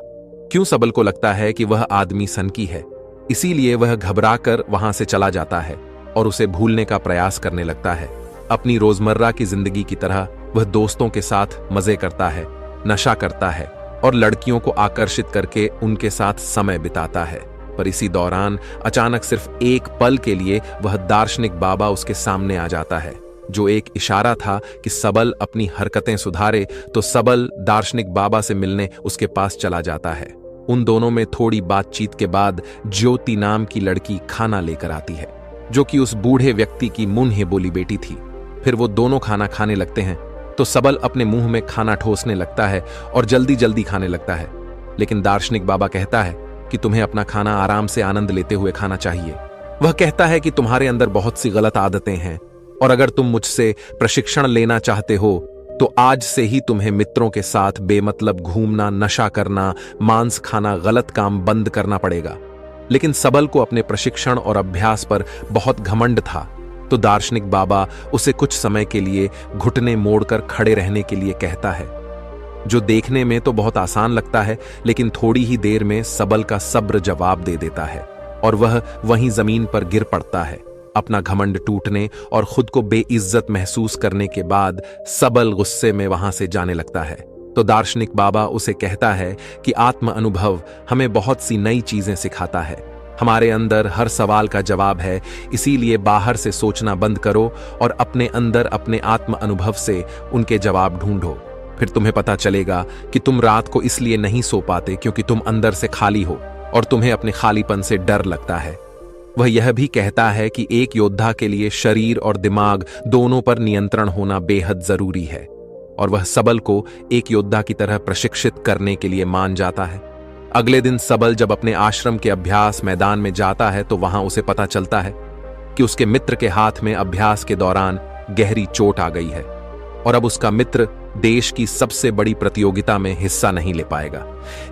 क्यों सबल को लगता है कि वह आदमी सनकी है, इसीलिए वह घबराकर वहां से चला जाता है और उसे भूलने का प्रयास करने लगता है। अपनी रोजमर्रा की जिंदगी की तरह वह दोस्तों के साथ मजे करता है, नशा करता है और लड़कियों को आकर्षित करके उनके साथ समय बिताता है। पर इसी दौरान अचानक सिर्फ एक पल के लिए वह दार्शनिक बाबा उसके सामने आ जाता है, जो एक इशारा था कि सबल अपनी हरकतें सुधारे। तो सबल दार्शनिक बाबा से मिलने उसके पास चला जाता है। उन दोनों में थोड़ी बातचीत के बाद ज्योति नाम की लड़की खाना लेकर आती है, जो कि उस बूढ़े व्यक्ति की मुंह बोली बेटी थी। फिर वो दोनों खाना खाने लगते हैं तो सबल अपने मुंह में खाना ठोसने लगता है और जल्दी जल्दी खाने लगता है। लेकिन दार्शनिक बाबा कहता है कि तुम्हें अपना खाना आराम से आनंद लेते हुए खाना चाहिए। वह कहता है कि तुम्हारे अंदर बहुत सी गलत आदतें हैं और अगर तुम मुझसे प्रशिक्षण लेना चाहते हो तो आज से ही तुम्हें मित्रों के साथ बेमतलब घूमना, नशा करना, मांस खाना, गलत काम बंद करना पड़ेगा। लेकिन सबल को अपने प्रशिक्षण और अभ्यास पर बहुत घमंड था, तो दार्शनिक बाबा उसे कुछ समय के लिए घुटने मोड़कर खड़े रहने के लिए कहता है, जो देखने में तो बहुत आसान लगता है, लेकिन थोड़ी ही देर में सबल का सब्र जवाब दे देता है और वह वहीं जमीन पर गिर पड़ता है। अपना घमंड टूटने और खुद को बेइज्जत महसूस करने के बाद सबल गुस्से में वहां से जाने लगता है। तो दार्शनिक बाबा उसे कहता है कि आत्म अनुभव हमें बहुत सी नई चीजें सिखाता है। हमारे अंदर हर सवाल का जवाब है, इसीलिए बाहर से सोचना बंद करो और अपने अंदर अपने आत्म अनुभव से उनके जवाब ढूंढो। फिर तुम्हें पता चलेगा कि तुम रात को इसलिए नहीं सो पाते क्योंकि तुम अंदर से खाली हो और तुम्हें अपने खालीपन से डर लगता है। वह यह भी कहता है कि एक योद्धा के लिए शरीर और दिमाग दोनों पर नियंत्रण होना बेहद जरूरी है और वह सबल को एक योद्धा की तरह प्रशिक्षित करने के लिए मान जाता है। अगले दिन सबल जब अपने आश्रम के अभ्यास मैदान में जाता है तो वहां उसे पता चलता है कि उसके मित्र के हाथ में अभ्यास के दौरान गहरी चोट आ गई है और अब उसका मित्र देश की सबसे बड़ी प्रतियोगिता में हिस्सा नहीं ले पाएगा।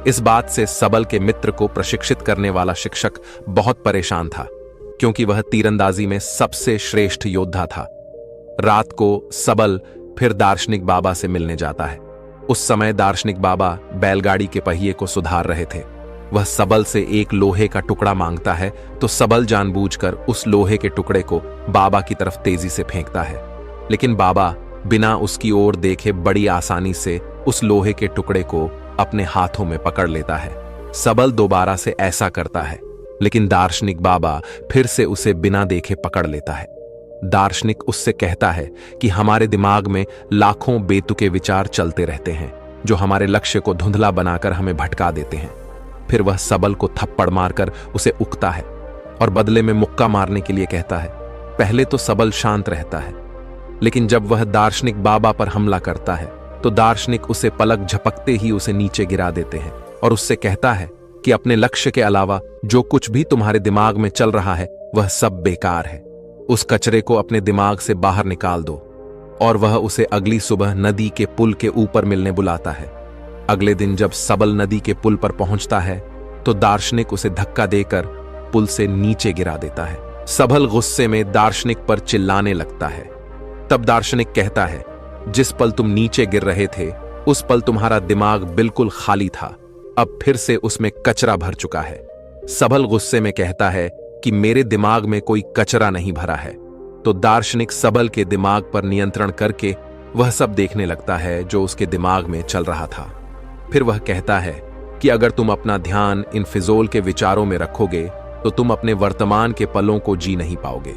इस बात से सबल के मित्र को प्रशिक्षित करने वाला शिक्षक बहुत परेशान था, क्योंकि वह तीरंदाजी में सबसे श्रेष्ठ योद्धा था। रात को सबल फिर दार्शनिक बाबा से मिलने जाता है। उस समय दार्शनिक बाबा बैलगाड़ी के पहिए को सुधार रहे थे। वह सबल से एक लोहे का टुकड़ा मांगता है तो सबल जानबूझकर उस लोहे के टुकड़े को बाबा की तरफ तेजी से फेंकता है, लेकिन बाबा बिना उसकी ओर देखे बड़ी आसानी से उस लोहे के टुकड़े को अपने हाथों में पकड़ लेता है। सबल दोबारा से ऐसा करता है, लेकिन दार्शनिक बाबा फिर से उसे बिना देखे पकड़ लेता है। दार्शनिक उससे कहता है कि हमारे दिमाग में लाखों बेतुके विचार चलते रहते हैं, जो हमारे लक्ष्य को धुंधला बनाकर हमें भटका देते हैं। फिर वह सबल को थप्पड़ मारकर उसे उकता है और बदले में मुक्का मारने के लिए कहता है। पहले तो सबल शांत रहता है, लेकिन जब वह दार्शनिक बाबा पर हमला करता है तो दार्शनिक उसे पलक झपकते ही उसे नीचे गिरा देते हैं और उससे कहता है कि अपने लक्ष्य के अलावा जो कुछ भी तुम्हारे दिमाग में चल रहा है वह सब बेकार है। उस कचरे को अपने दिमाग से बाहर निकाल दो। और वह उसे अगली सुबह नदी के पुल के ऊपर मिलने बुलाता है। अगले दिन जब सबल नदी के पुल पर पहुंचता है तो दार्शनिक उसे धक्का देकर पुल से नीचे गिरा देता है। सबल गुस्से में दार्शनिक पर चिल्लाने लगता है। तब दार्शनिक कहता है, जिस पल तुम नीचे गिर रहे थे उस पल तुम्हारा दिमाग बिल्कुल खाली था, अब फिर से उसमें कचरा भर चुका है। सबल गुस्से में कहता है कि मेरे दिमाग में कोई कचरा नहीं भरा है। तो दार्शनिक सबल के दिमाग पर नियंत्रण करके वह सब देखने लगता है जो उसके दिमाग में चल रहा था। फिर वह कहता है कि अगर तुम अपना ध्यान इन फिजूल के विचारों में रखोगे तो तुम अपने वर्तमान के पलों को जी नहीं पाओगे,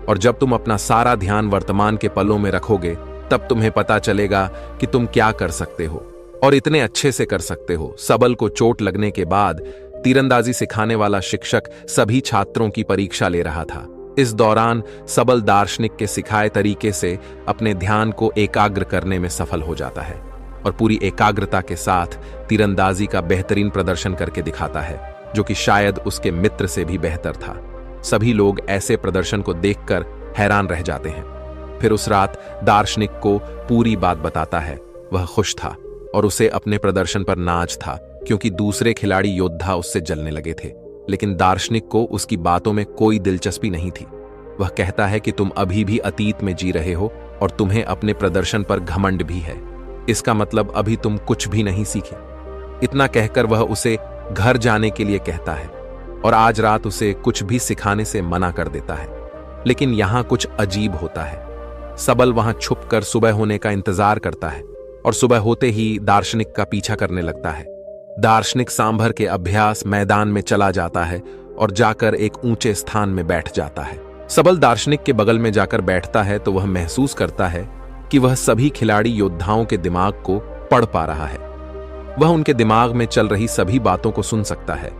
और जब तुम अपना सारा ध्यान वर्तमान के पलों में रखोगे तब तुम्हें पता चलेगा कि तुम क्या कर सकते हो और इतने अच्छे से कर सकते हो। सबल को चोट लगने के बाद तीरंदाजी सिखाने वाला शिक्षक सभी छात्रों की परीक्षा ले रहा था। इस दौरान सबल दार्शनिक के सिखाए तरीके से अपने ध्यान को एकाग्र करने में सफल हो जाता है और पूरी एकाग्रता के साथ तीरंदाजी का बेहतरीन प्रदर्शन करके दिखाता है, जो कि शायद उसके मित्र से भी बेहतर था। सभी लोग ऐसे प्रदर्शन को देखकर हैरान रह जाते हैं। फिर उस रात दार्शनिक को पूरी बात बताता है। वह खुश था और उसे अपने प्रदर्शन पर नाज था, क्योंकि दूसरे खिलाड़ी योद्धा उससे जलने लगे थे, लेकिन दार्शनिक को उसकी बातों में कोई दिलचस्पी नहीं थी। वह कहता है कि तुम अभी भी अतीत में जी रहे हो और तुम्हें अपने प्रदर्शन पर घमंड भी है। इसका मतलब अभी तुम कुछ भी नहीं सीखे। इतना कहकर वह उसे घर जाने के लिए कहता है और आज रात उसे कुछ भी सिखाने से मना कर देता है। लेकिन यहां कुछ अजीब होता है। सबल वहां छुपकर सुबह होने का इंतजार करता है और सुबह होते ही दार्शनिक का पीछा करने लगता है। दार्शनिक सांभर के अभ्यास मैदान में चला जाता है और जाकर एक ऊंचे स्थान में बैठ जाता है। सबल दार्शनिक के बगल में जाकर बैठता है तो वह महसूस करता है कि वह सभी खिलाड़ी योद्धाओं के दिमाग को पढ़ पा रहा है। वह उनके दिमाग में चल रही सभी बातों को सुन सकता है।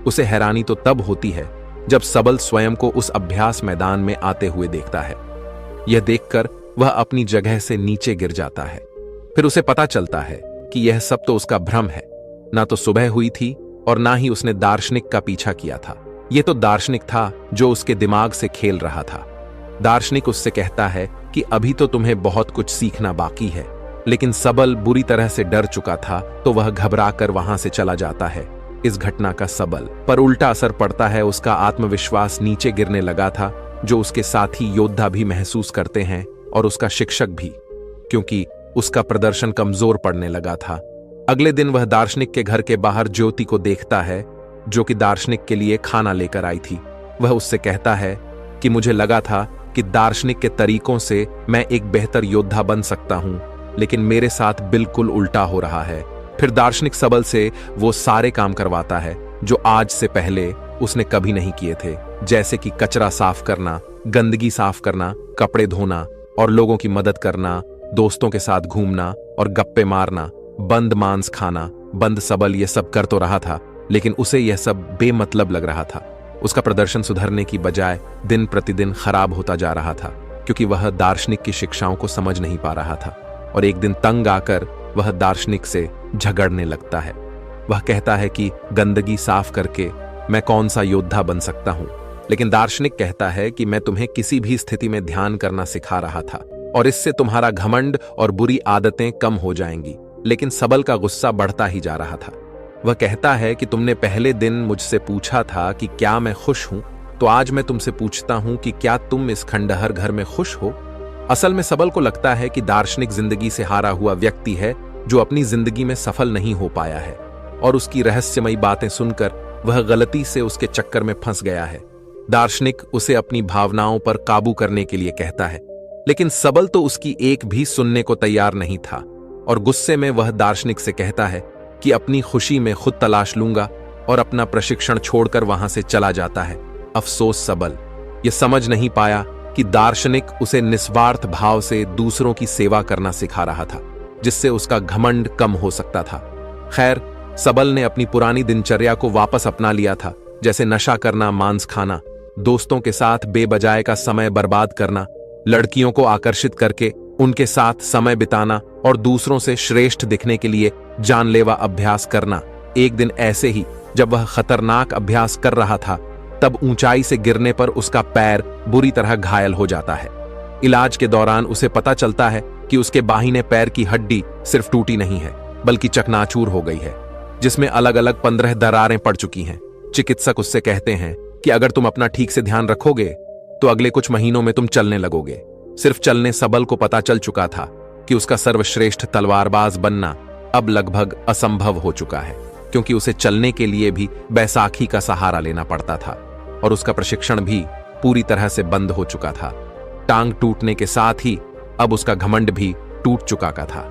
उसे हैरानी तो तब होती है जब सबल स्वयं को उस अभ्यास मैदान में आते हुए देखता है। यह देखकर वह अपनी जगह से नीचे गिर जाता है। फिर उसे पता चलता है कि यह सब तो उसका भ्रम है। ना तो सुबह हुई थी और ना ही उसने दार्शनिक का पीछा किया था। यह तो दार्शनिक था जो उसके दिमाग से खेल रहा था। दार्शनिक उससे कहता है कि अभी तो तुम्हें बहुत कुछ सीखना बाकी है, लेकिन सबल बुरी तरह से डर चुका था तो वह घबराकर वहां से चला जाता है। इस घटना का सबल पर उल्टा असर पड़ता है। उसका आत्मविश्वास नीचे गिरने लगा था, जो उसके साथी योद्धा भी महसूस करते हैं और उसका शिक्षक भी, क्योंकि उसका प्रदर्शन कमजोर पड़ने लगा था। अगले दिन वह दार्शनिक के घर के बाहर ज्योति को देखता है, जो कि दार्शनिक के लिए खाना लेकर आई थी। वह उससे कहता है कि मुझे लगा था कि दार्शनिक के तरीकों से मैं एक बेहतर योद्धा बन सकता हूं, लेकिन मेरे साथ बिल्कुल उल्टा हो रहा है। फिर दार्शनिक सबल से वो सारे काम करवाता है जो आज से पहले उसने कभी नहीं किए थे, जैसे कि कचरा साफ करना, गंदगी साफ करना, कपड़े धोना और लोगों की मदद करना, दोस्तों के साथ घूमना और गप्पे मारना, बंद मांस खाना। बंद सबल ये सब कर तो रहा था, लेकिन उसे यह सब बेमतलब लग रहा था। उसका प्रदर्शन सुधरने की बजाय दिन प्रतिदिन खराब होता जा रहा था, क्योंकि वह दार्शनिक की शिक्षाओं को समझ नहीं पा रहा था। और एक दिन तंग आकर वह दार्शनिक से झगड़ने लगता है। वह कहता है कि गंदगी साफ करके मैं कौन सा योद्धा बन सकता हूं, लेकिन दार्शनिक कहता है कि मैं तुम्हें किसी भी स्थिति में ध्यान करना सिखा रहा था और इससे तुम्हारा घमंड और बुरी आदतें कम हो जाएंगी। लेकिन सबल का गुस्सा बढ़ता ही जा रहा था। वह कहता है कि तुमने पहले दिन मुझसे पूछा था कि क्या मैं खुश हूं, तो आज मैं तुमसे पूछता हूं कि क्या तुम इस खंडहर घर में खुश हो। असल में सबल को लगता है कि दार्शनिक जिंदगी से हारा हुआ व्यक्ति है जो अपनी जिंदगी में सफल नहीं हो पाया है, और उसकी रहस्यमयी बातें सुनकर वह गलती से उसके चक्कर में फंस गया है। दार्शनिक उसे अपनी भावनाओं पर काबू करने के लिए कहता है, लेकिन सबल तो उसकी एक भी सुनने को तैयार नहीं था और गुस्से में वह दार्शनिक से कहता है कि अपनी खुशी में खुद तलाश लूंगा और अपना प्रशिक्षण छोड़कर वहां से चला जाता है। अफसोस सबल यह समझ नहीं पाया कि दार्शनिक उसे निस्वार्थ भाव से दूसरों की सेवा करना सिखा रहा था, जिससे उसका घमंड कम हो सकता था। खैर, सबल ने अपनी पुरानी दिनचर्या को वापस अपना लिया था, जैसे नशा करना, मांस खाना, दोस्तों के साथ बेबजाय का समय बर्बाद करना, लड़कियों को आकर्षित करके उनके साथ समय बिताना और दूसरों से श्रेष्ठ दिखने के लिए जानलेवा अभ्यास करना। एक दिन ऐसे ही जब वह खतरनाक अभ्यास कर रहा था, तब ऊंचाई से गिरने पर उसका पैर बुरी तरह घायल हो जाता है। इलाज के दौरान उसे पता चलता है कि उसके बाहिने पैर की हड्डी सिर्फ टूटी नहीं है, बल्कि चकनाचूर हो गई है, जिसमें अलग अलग 15 दरारें पड़ चुकी हैं। चिकित्सक उससे कहते हैं कि अगर तुम अपना ठीक से ध्यान रखोगे तो अगले कुछ महीनों में तुम चलने लगोगे। सिर्फ चलने सबल को पता चल चुका था कि उसका सर्वश्रेष्ठ तलवारबाज बनना अब लगभग असंभव हो चुका है, क्योंकि उसे चलने के लिए भी बैसाखी का सहारा लेना पड़ता था और उसका प्रशिक्षण भी पूरी तरह से बंद हो चुका था। टांग टूटने के साथ ही अब उसका घमंड भी टूट चुका का था।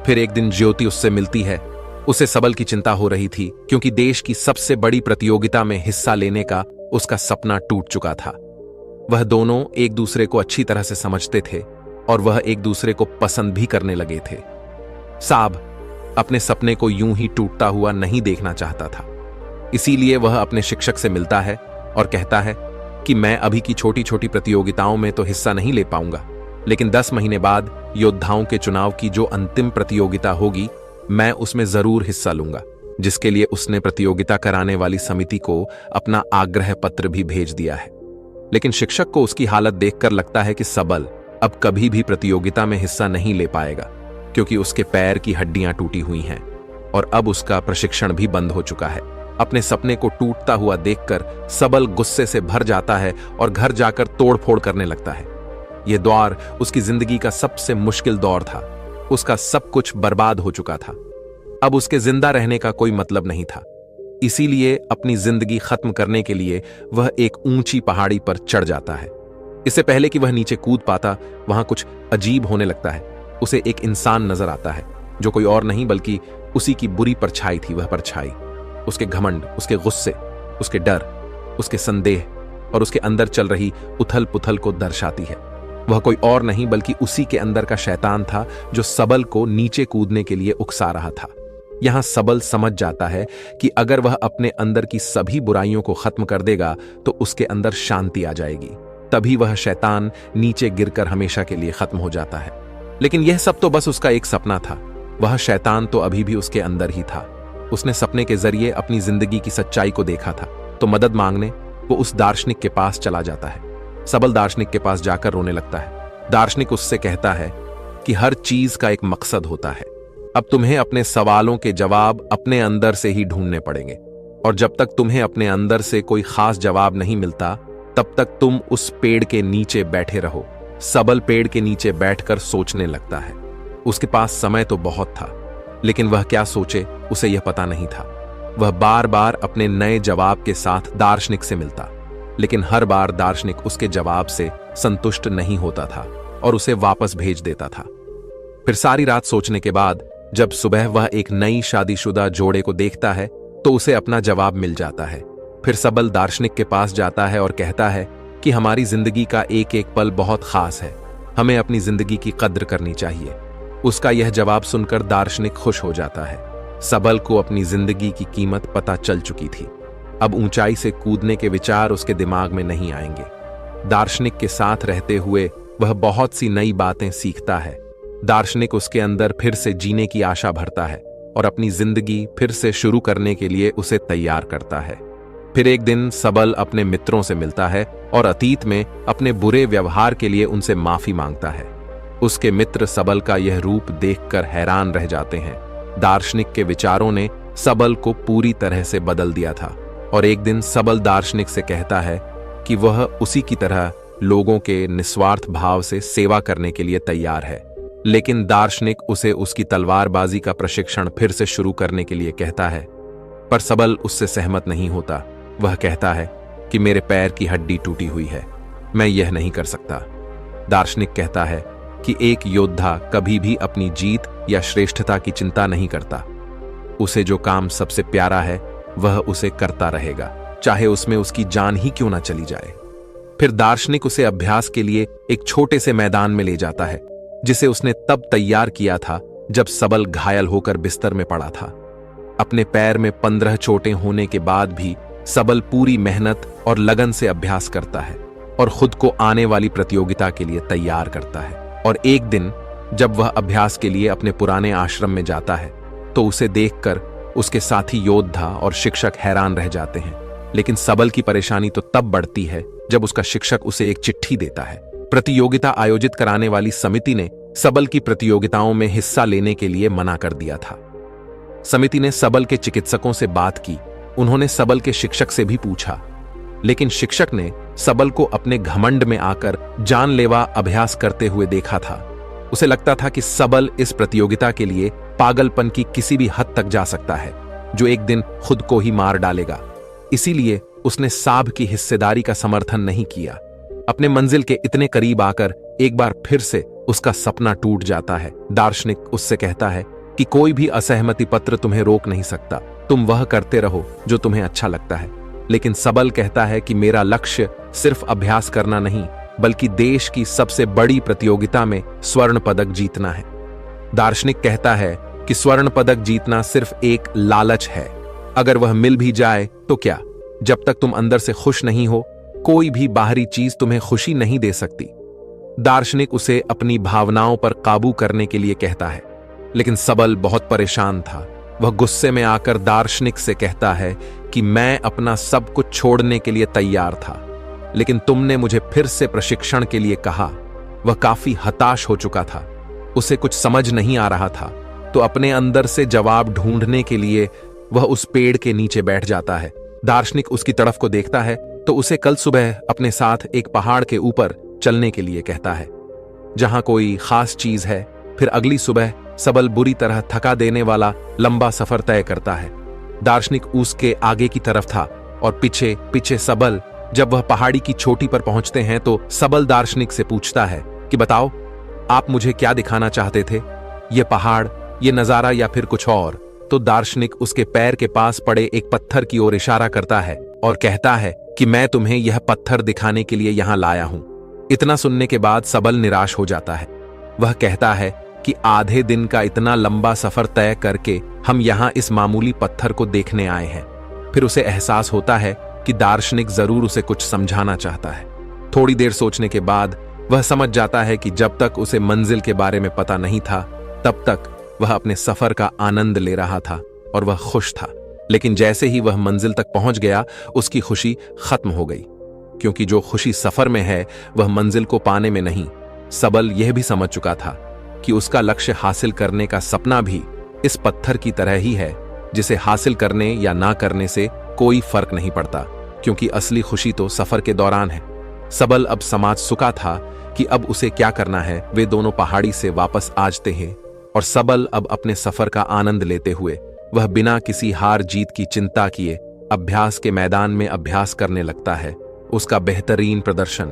फिर एक दिन ज्योति उससे मिलती है उसे सबल की चिंता हो रही थी, क्योंकि देश की सबसे बड़ी प्रतियोगिता में हिस्सा लेने का उसका सपना टूट चुका था। वह दोनों एक दूसरे को अच्छी तरह से समझते थे और वह एक दूसरे को पसंद भी करने लगे थे। साब अपने सपने को यूं ही टूटता हुआ नहीं देखना चाहता था। इसीलिए वह अपने शिक्षक से मिलता है और कहता है कि मैं अभी की छोटी छोटी प्रतियोगिताओं में तो हिस्सा नहीं ले पाऊंगा, लेकिन 10 महीने बाद योद्धाओं के चुनाव की जो अंतिम प्रतियोगिता होगी, मैं उसमें जरूर हिस्सा लूंगा, जिसके लिए उसने प्रतियोगिता कराने वाली समिति को अपना आग्रह पत्र भी भेज दिया है। लेकिन शिक्षक को उसकी हालत देखकर लगता है कि सबल अब कभी भी प्रतियोगिता में हिस्सा नहीं ले पाएगा, क्योंकि उसके पैर की हड्डियां टूटी हुई हैं और अब उसका प्रशिक्षण भी बंद हो चुका है। अपने सपने को टूटता हुआ देखकर सबल गुस्से से भर जाता है और घर जाकर तोड़फोड़ करने लगता है। यह दौर उसकी जिंदगी का सबसे मुश्किल दौर था। उसका सब कुछ बर्बाद हो चुका था। अब उसके जिंदा रहने का कोई मतलब नहीं था। इसीलिए अपनी जिंदगी खत्म करने के लिए वह एक ऊंची पहाड़ी पर चढ़ जाता है। इससे पहले कि वह नीचे कूद पाता, वहां कुछ अजीब होने लगता है। उसे एक इंसान नजर आता है, जो कोई और नहीं बल्कि उसी की बुरी परछाई थी। वह परछाई उसके घमंड, उसके गुस्से, उसके डर, उसके संदेह और उसके अंदर चल रही उथल पुथल को दर्शाती है। वह कोई और नहीं बल्कि उसी के अंदर का शैतान था, जो सबल को नीचे कूदने के लिए उकसा रहा था। यहां सबल समझ जाता है कि अगर वह अपने अंदर की सभी बुराइयों को खत्म कर देगा तो उसके अंदर शांति आ जाएगी। तभी वह शैतान नीचे गिरकर हमेशा के लिए खत्म हो जाता है। लेकिन यह सब तो बस उसका एक सपना था। वह शैतान तो अभी भी उसके अंदर ही था। उसने सपने के जरिए अपनी जिंदगी की सच्चाई को देखा था, तो मदद मांगने वो उस दार्शनिक के पास चला जाता है। सबल दार्शनिक के पास जाकर रोने लगता है। दार्शनिक उससे कहता है कि हर चीज का एक मकसद होता है। अब तुम्हें अपने सवालों के जवाब अपने अंदर से ही ढूंढने पड़ेंगे, और जब तक तुम्हें अपने अंदर से कोई खास जवाब नहीं मिलता, तब तक तुम उस पेड़ के नीचे बैठे रहो। सबल पेड़ के नीचे बैठकर सोचने लगता है। उसके पास समय तो बहुत था, लेकिन वह क्या सोचे उसे यह पता नहीं था। वह बार बार अपने नए जवाब के साथ दार्शनिक से मिलता, लेकिन हर बार दार्शनिक उसके जवाब से संतुष्ट नहीं होता था और उसे वापस भेज देता था। फिर सारी रात सोचने के बाद जब सुबह वह एक नई शादीशुदा जोड़े को देखता है, तो उसे अपना जवाब मिल जाता है। फिर सबल दार्शनिक के पास जाता है और कहता है कि हमारी जिंदगी का एक एक पल बहुत खास है, हमें अपनी जिंदगी की कद्र करनी चाहिए। उसका यह जवाब सुनकर दार्शनिक खुश हो जाता है। सबल को अपनी जिंदगी की कीमत पता चल चुकी थी। अब ऊंचाई से कूदने के विचार उसके दिमाग में नहीं आएंगे। दार्शनिक के साथ रहते हुए वह बहुत सी नई बातें सीखता है। दार्शनिक उसके अंदर फिर से जीने की आशा भरता है और अपनी जिंदगी फिर से शुरू करने के लिए उसे तैयार करता है। फिर एक दिन सबल अपने मित्रों से मिलता है और अतीत में अपने बुरे व्यवहार के लिए उनसे माफी मांगता है। उसके मित्र सबल का यह रूप देखकर हैरान रह जाते हैं। दार्शनिक के विचारों ने सबल को पूरी तरह से बदल दिया था, और एक दिन सबल दार्शनिक से कहता है कि वह उसी की तरह लोगों के निस्वार्थ भाव से सेवा करने के लिए तैयार है। लेकिन दार्शनिक उसे उसकी तलवारबाजी का प्रशिक्षण फिर से शुरू करने के लिए कहता है, पर सबल उससे सहमत नहीं होता। वह कहता है कि मेरे पैर की हड्डी टूटी हुई है, मैं यह नहीं कर सकता। दार्शनिक कहता है कि एक योद्धा कभी भी अपनी जीत या श्रेष्ठता की चिंता नहीं करता। उसे जो काम सबसे प्यारा है वह उसे करता रहेगा, चाहे उसमें उसकी जान ही क्यों ना चली जाए। फिर दार्शनिक उसे अभ्यास के लिए एक छोटे से मैदान में ले जाता है, जिसे उसने तब तैयार किया था जब सबल घायल होकर बिस्तर में पड़ा था। अपने पैर में 15 चोटें होने के बाद भी सबल पूरी मेहनत और लगन से अभ्यास करता है और खुद को आने वाली प्रतियोगिता के लिए तैयार करता है। और एक दिन जब वह अभ्यास के लिए अपने पुराने आश्रम में जाता है, तो उसे देखकर उसके साथी योद्धा और शिक्षक हैरान रह जाते हैं। लेकिन सबल की परेशानी तो तब बढ़ती है जब उसका शिक्षक उसे एक चिट्ठी देता है। प्रतियोगिता आयोजित कराने वाली समिति ने सबल की प्रतियोगिताओं में हिस्सा लेने के लिए मना कर दिया था। समिति ने सबल के चिकित्सकों से बात की। उन्होंने सबल के शिक्षक से भी पूछा, लेकिन शिक्षक ने सबल को अपने घमंड में आकर जानलेवा अभ्यास करते हुए देखा था। उसे लगता था कि सबल इस प्रतियोगिता के लिए पागलपन की किसी भी हद तक जा सकता है, जो एक दिन खुद को ही मार डालेगा। इसीलिए उसने साब की हिस्सेदारी का समर्थन नहीं किया। अपने मंजिल के इतने करीब आकर एक बार फिर से उसका सपना टूट जाता है। दार्शनिक उससे कहता है कि कोई भी असहमति पत्र तुम्हें रोक नहीं सकता, तुम वह करते रहो जो तुम्हें अच्छा लगता है। लेकिन सबल कहता है कि मेरा लक्ष्य सिर्फ अभ्यास करना नहीं, बल्कि देश की सबसे बड़ी प्रतियोगिता में स्वर्ण पदक जीतना है। दार्शनिक कहता है कि स्वर्ण पदक जीतना सिर्फ एक लालच है। अगर वह मिल भी जाए तो क्या, जब तक तुम अंदर से खुश नहीं हो, कोई भी बाहरी चीज तुम्हें खुशी नहीं दे सकती। दार्शनिक उसे अपनी भावनाओं पर काबू करने के लिए कहता है, लेकिन सबल बहुत परेशान था। वह गुस्से में आकर दार्शनिक से कहता है कि मैं अपना सब कुछ छोड़ने के लिए तैयार था, लेकिन तुमने मुझे फिर से प्रशिक्षण के लिए कहा। वह काफी हताश हो चुका था, उसे कुछ समझ नहीं आ रहा था, तो अपने अंदर से जवाब ढूंढने के लिए वह उस पेड़ के नीचे बैठ जाता है। दार्शनिक उसकी तरफ को देखता है तो उसे कल सुबह अपने साथ एक पहाड़ के ऊपर चलने के लिए कहता है, जहां कोई खास चीज है। फिर अगली सुबह सबल बुरी तरह थका देने वाला लंबा सफर तय करता है। दार्शनिक उसके आगे की तरफ था और पीछे पीछे सबल। जब वह पहाड़ी की चोटी पर पहुंचते हैं तो सबल दार्शनिक से पूछता है कि बताओ, आप मुझे क्या दिखाना चाहते थे, ये पहाड़, ये नजारा या फिर कुछ और? तो दार्शनिक उसके पैर के पास पड़े एक पत्थर की ओर इशारा करता है और कहता है कि मैं तुम्हें यह पत्थर दिखाने के लिए यहां लाया हूं। इतना सुनने के बाद सबल निराश हो जाता है। वह कहता है कि आधे दिन का इतना लंबा सफर तय करके हम यहां इस मामूली पत्थर को देखने आए हैं। फिर उसे एहसास होता है कि दार्शनिक जरूर उसे कुछ समझाना चाहता है। थोड़ी देर सोचने के बाद वह समझ जाता है कि जब तक उसे मंजिल के बारे में पता नहीं था, तब तक वह अपने सफर का आनंद ले रहा था और वह खुश था। लेकिन जैसे ही वह मंजिल तक पहुंच गया, उसकी खुशी खत्म हो गई, क्योंकि जो खुशी सफर में है वह मंजिल को पाने में नहीं। सबल यह भी समझ चुका था कि उसका लक्ष्य हासिल करने का सपना भी इस पत्थर की तरह ही है, जिसे हासिल करने या ना करने से कोई फर्क नहीं पड़ता, क्योंकि असली खुशी तो सफर के दौरान है। सबल अब समझ चुका था कि अब उसे क्या करना है। वे दोनों पहाड़ी से वापस आते हैं और सबल अब अपने सफर का आनंद लेते हुए वह बिना किसी हार जीत की चिंता किए अभ्यास के मैदान में अभ्यास करने लगता है। उसका बेहतरीन प्रदर्शन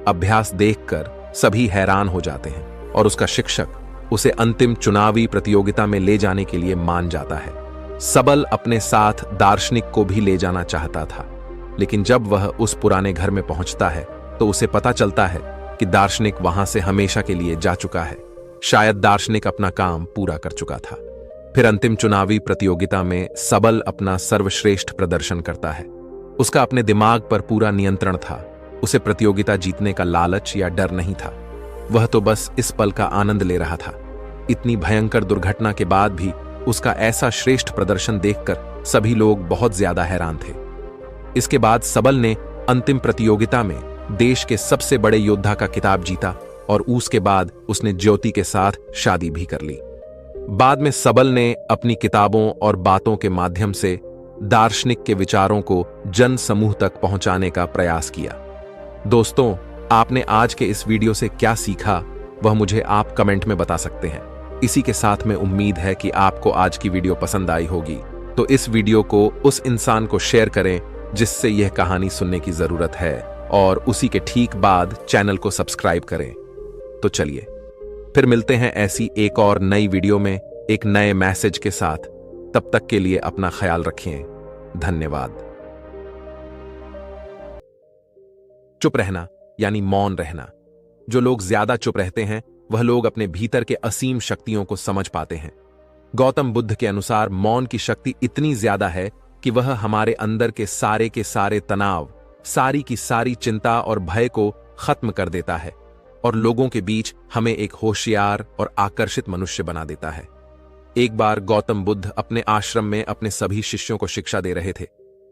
अभ्यास देखकर सभी हैरान हो जाते हैं और उसका शिक्षक उसे अंतिम चुनावी प्रतियोगिता में ले जाने के लिए मान जाता है। सबल अपने साथ दार्शनिक को भी ले जाना चाहता था, लेकिन जब वह उस पुराने घर में पहुंचता है तो उसे पता चलता है कि दार्शनिक वहां से हमेशा के लिए जा चुका है। शायद दार्शनिक अपना काम पूरा कर चुका था। फिर अंतिम चुनावी प्रतियोगिता में सबल अपना सर्वश्रेष्ठ प्रदर्शन करता है। उसका अपने दिमाग पर पूरा नियंत्रण था। उसे प्रतियोगिता जीतने का लालच या डर नहीं था। वह तो बस इस पल का आनंद ले रहा था। इतनी भयंकर दुर्घटना के बाद भी उसका ऐसा श्रेष्ठ प्रदर्शन देखकर सभी लोग बहुत ज्यादा हैरान थे। इसके बाद सबल ने अंतिम प्रतियोगिता में देश के सबसे बड़े योद्धा का खिताब जीता और उसके बाद उसने ज्योति के साथ शादी भी कर ली। बाद में सबल ने अपनी किताबों और बातों के माध्यम से दार्शनिक के विचारों को जन समूह तक पहुंचाने का प्रयास किया। दोस्तों, आपने आज के इस वीडियो से क्या सीखा, वह मुझे आप कमेंट में बता सकते हैं। इसी के साथ में उम्मीद है कि आपको आज की वीडियो पसंद आई होगी, तो इस वीडियो को उस इंसान को शेयर करें जिससे यह कहानी सुनने की जरूरत है, और उसी के ठीक बाद चैनल को सब्सक्राइब करें। तो चलिए फिर मिलते हैं ऐसी एक और नई वीडियो में एक नए मैसेज के साथ। तब तक के लिए अपना ख्याल रखें। धन्यवाद। चुप रहना यानी मौन रहना। जो लोग ज्यादा चुप रहते हैं वह लोग अपने भीतर के असीम शक्तियों को समझ पाते हैं। गौतम बुद्ध के अनुसार मौन की शक्ति इतनी ज्यादा है कि वह हमारे अंदर के सारे तनाव, सारी की सारी चिंता और भय को खत्म कर देता है और लोगों के बीच हमें एक होशियार और आकर्षित मनुष्य बना देता है। एक बार गौतम बुद्ध अपने आश्रम में अपने सभी शिष्यों को शिक्षा दे रहे थे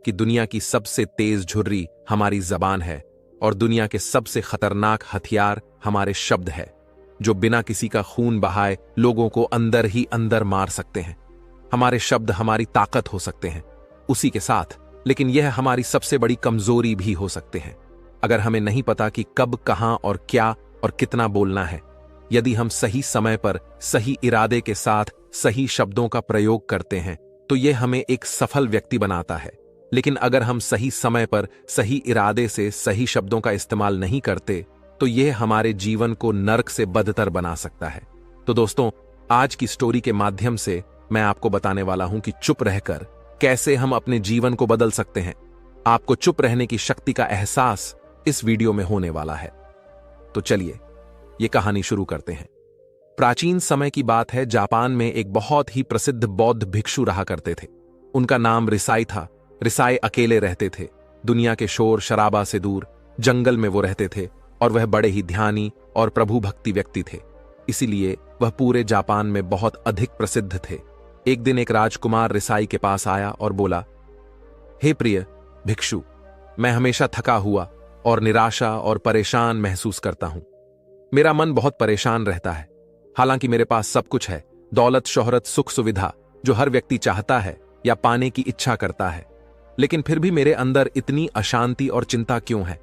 कि दुनिया की सबसे तेज झुर्री हमारी जबान है और दुनिया के सबसे खतरनाक हथियार हमारे शब्द है, जो बिना किसी का खून बहाए लोगों को अंदर ही अंदर मार सकते हैं। हमारे शब्द हमारी ताकत हो सकते हैं उसी के साथ, लेकिन यह हमारी सबसे बड़ी कमजोरी भी हो सकते हैं। अगर हमें नहीं पता कि कब, कहां और क्या और कितना बोलना है, यदि हम सही समय पर सही इरादे के साथ सही शब्दों का प्रयोग करते हैं तो यह हमें एक सफल व्यक्ति बनाता है। लेकिन अगर हम सही समय पर सही इरादे से सही शब्दों का इस्तेमाल नहीं करते तो यह हमारे जीवन को नर्क से बदतर बना सकता है। तो दोस्तों, आज की स्टोरी के माध्यम से मैं आपको बताने वाला हूं कि चुप रहकर कैसे हम अपने जीवन को बदल सकते हैं। आपको चुप रहने की शक्ति का एहसास इस वीडियो में होने वाला है। तो चलिए ये कहानी शुरू करते हैं। प्राचीन समय की बात है। जापान में एक बहुत ही प्रसिद्ध बौद्ध भिक्षु रहा करते थे। उनका नाम रिसाई था। रिसाई अकेले रहते थे। दुनिया के शोर शराबा से दूर जंगल में वो रहते थे और वह बड़े ही ध्यानी और प्रभु भक्ति व्यक्ति थे। इसीलिए वह पूरे जापान में बहुत अधिक प्रसिद्ध थे। एक दिन एक राजकुमार रिसाई के पास आया और बोला, हे प्रिय भिक्षु, मैं हमेशा थका हुआ और निराशा और परेशान महसूस करता हूं। मेरा मन बहुत परेशान रहता है। हालांकि मेरे पास सब कुछ है, दौलत, शोहरत, सुख सुविधा जो हर व्यक्ति चाहता है या पाने की इच्छा करता है, लेकिन फिर भी मेरे अंदर इतनी अशांति और चिंता क्यों है?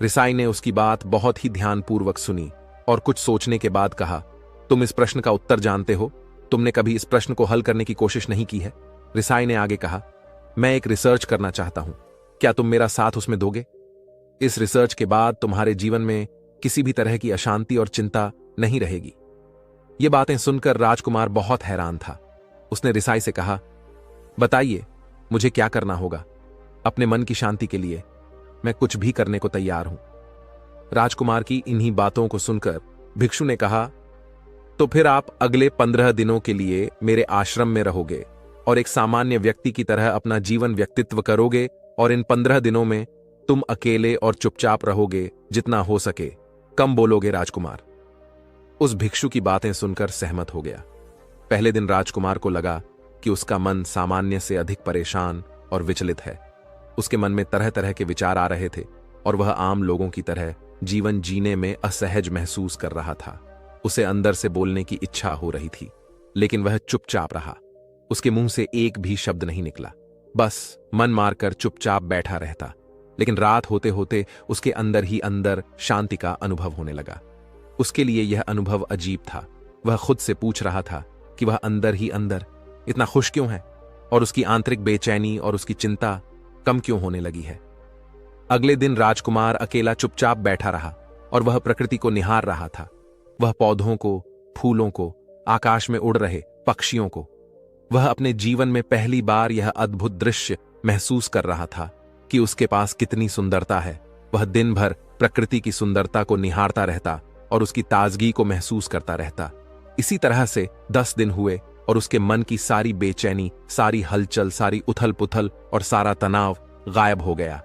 रिसाई ने उसकी बात बहुत ही ध्यानपूर्वक सुनी और कुछ सोचने के बाद कहा, तुम इस प्रश्न का उत्तर जानते हो? तुमने कभी इस प्रश्न को हल करने की कोशिश नहीं की है? रिसाई ने आगे कहा, मैं एक रिसर्च करना चाहता हूं। क्या तुम मेरा साथ उसमें दोगे? इस रिसर्च के बाद तुम्हारे जीवन में किसी भी तरह की अशांति और चिंता नहीं रहेगी। ये बातें सुनकर राजकुमार बहुत हैरान था। उसने रिसाई से कहा, बताइए मुझे क्या करना होगा? अपने मन की शांति के लिए मैं कुछ भी करने को तैयार हूं। राजकुमार की इन्हीं बातों को सुनकर भिक्षु ने कहा, तो फिर आप अगले 15 दिनों के लिए मेरे आश्रम में रहोगे और एक सामान्य व्यक्ति की तरह अपना जीवन व्यक्तित्व करोगे और इन 15 दिनों में तुम अकेले और चुपचाप रहोगे, जितना हो सके कम बोलोगे। राजकुमार उस भिक्षु की बातें सुनकर सहमत हो गया। पहले दिन राजकुमार को लगा कि उसका मन सामान्य से अधिक परेशान और विचलित है। उसके मन में तरह तरह के विचार आ रहे थे और वह आम लोगों की तरह जीवन जीने में असहज महसूस कर रहा था। उसे अंदर से बोलने की इच्छा हो रही थी, लेकिन वह चुपचाप रहा। उसके मुंह से एक भी शब्द नहीं निकला, बस मन मारकर चुपचाप बैठा रहता। लेकिन रात होते होते उसके अंदर ही अंदर शांति का अनुभव होने लगा। उसके लिए यह अनुभव अजीब था। वह खुद से पूछ रहा था कि वह अंदर ही अंदर इतना खुश क्यों है और उसकी आंतरिक बेचैनी और उसकी चिंता कम क्यों होने लगी है। अगले दिन राजकुमार अकेला चुपचाप बैठा रहा और वह प्रकृति को निहार रहा था। वह पौधों को, फूलों को, आकाश में उड़ रहे पक्षियों को। वह अपने जीवन में पहली बार यह अद्भुत दृश्य महसूस कर रहा था कि उसके पास कितनी सुंदरता है। वह दिन भर प्रकृति की सुंदरता को निहारता रहता और उसकी ताजगी को महसूस करता रहता। इसी तरह से 10 दिन हुए और उसके मन की सारी बेचैनी, सारी हलचल, सारी उथल पुथल और सारा तनाव गायब हो गया।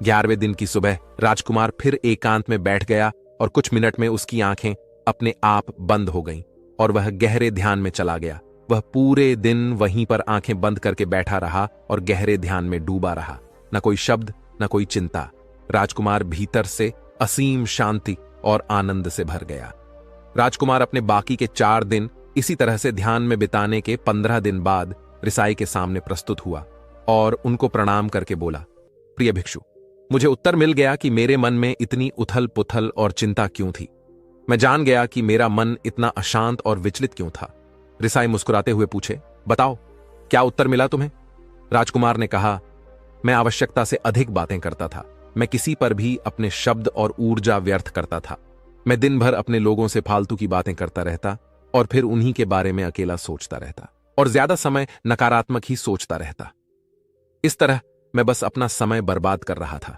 11वें दिन की सुबह राजकुमार फिर एकांत में बैठ गया और कुछ मिनट में उसकी आंखें अपने आप बंद हो गईं और वह गहरे ध्यान में चला गया। वह पूरे दिन वहीं पर आंखें बंद करके बैठा रहा और गहरे ध्यान में डूबा रहा। न कोई शब्द, न कोई चिंता। राजकुमार भीतर से असीम शांति और आनंद से भर गया। राजकुमार अपने बाकी के 4 दिन इसी तरह से ध्यान में बिताने के 15 दिन बाद रिसाई के सामने प्रस्तुत हुआ और उनको प्रणाम करके बोला, प्रिय भिक्षु, मुझे उत्तर मिल गया कि मेरे मन में इतनी उथल पुथल और चिंता क्यों थी। मैं जान गया कि मेरा मन इतना अशांत और विचलित क्यों था। रिसाई मुस्कुराते हुए पूछे, बताओ क्या उत्तर मिला तुम्हें? राजकुमार ने कहा, मैं आवश्यकता से अधिक बातें करता था। मैं किसी पर भी अपने शब्द और ऊर्जा व्यर्थ करता था। मैं दिन भर अपने लोगों से फालतू की बातें करता रहता और फिर उन्हीं के बारे में अकेला सोचता रहता और ज्यादा समय नकारात्मक ही सोचता रहता। इस तरह मैं बस अपना समय बर्बाद कर रहा था।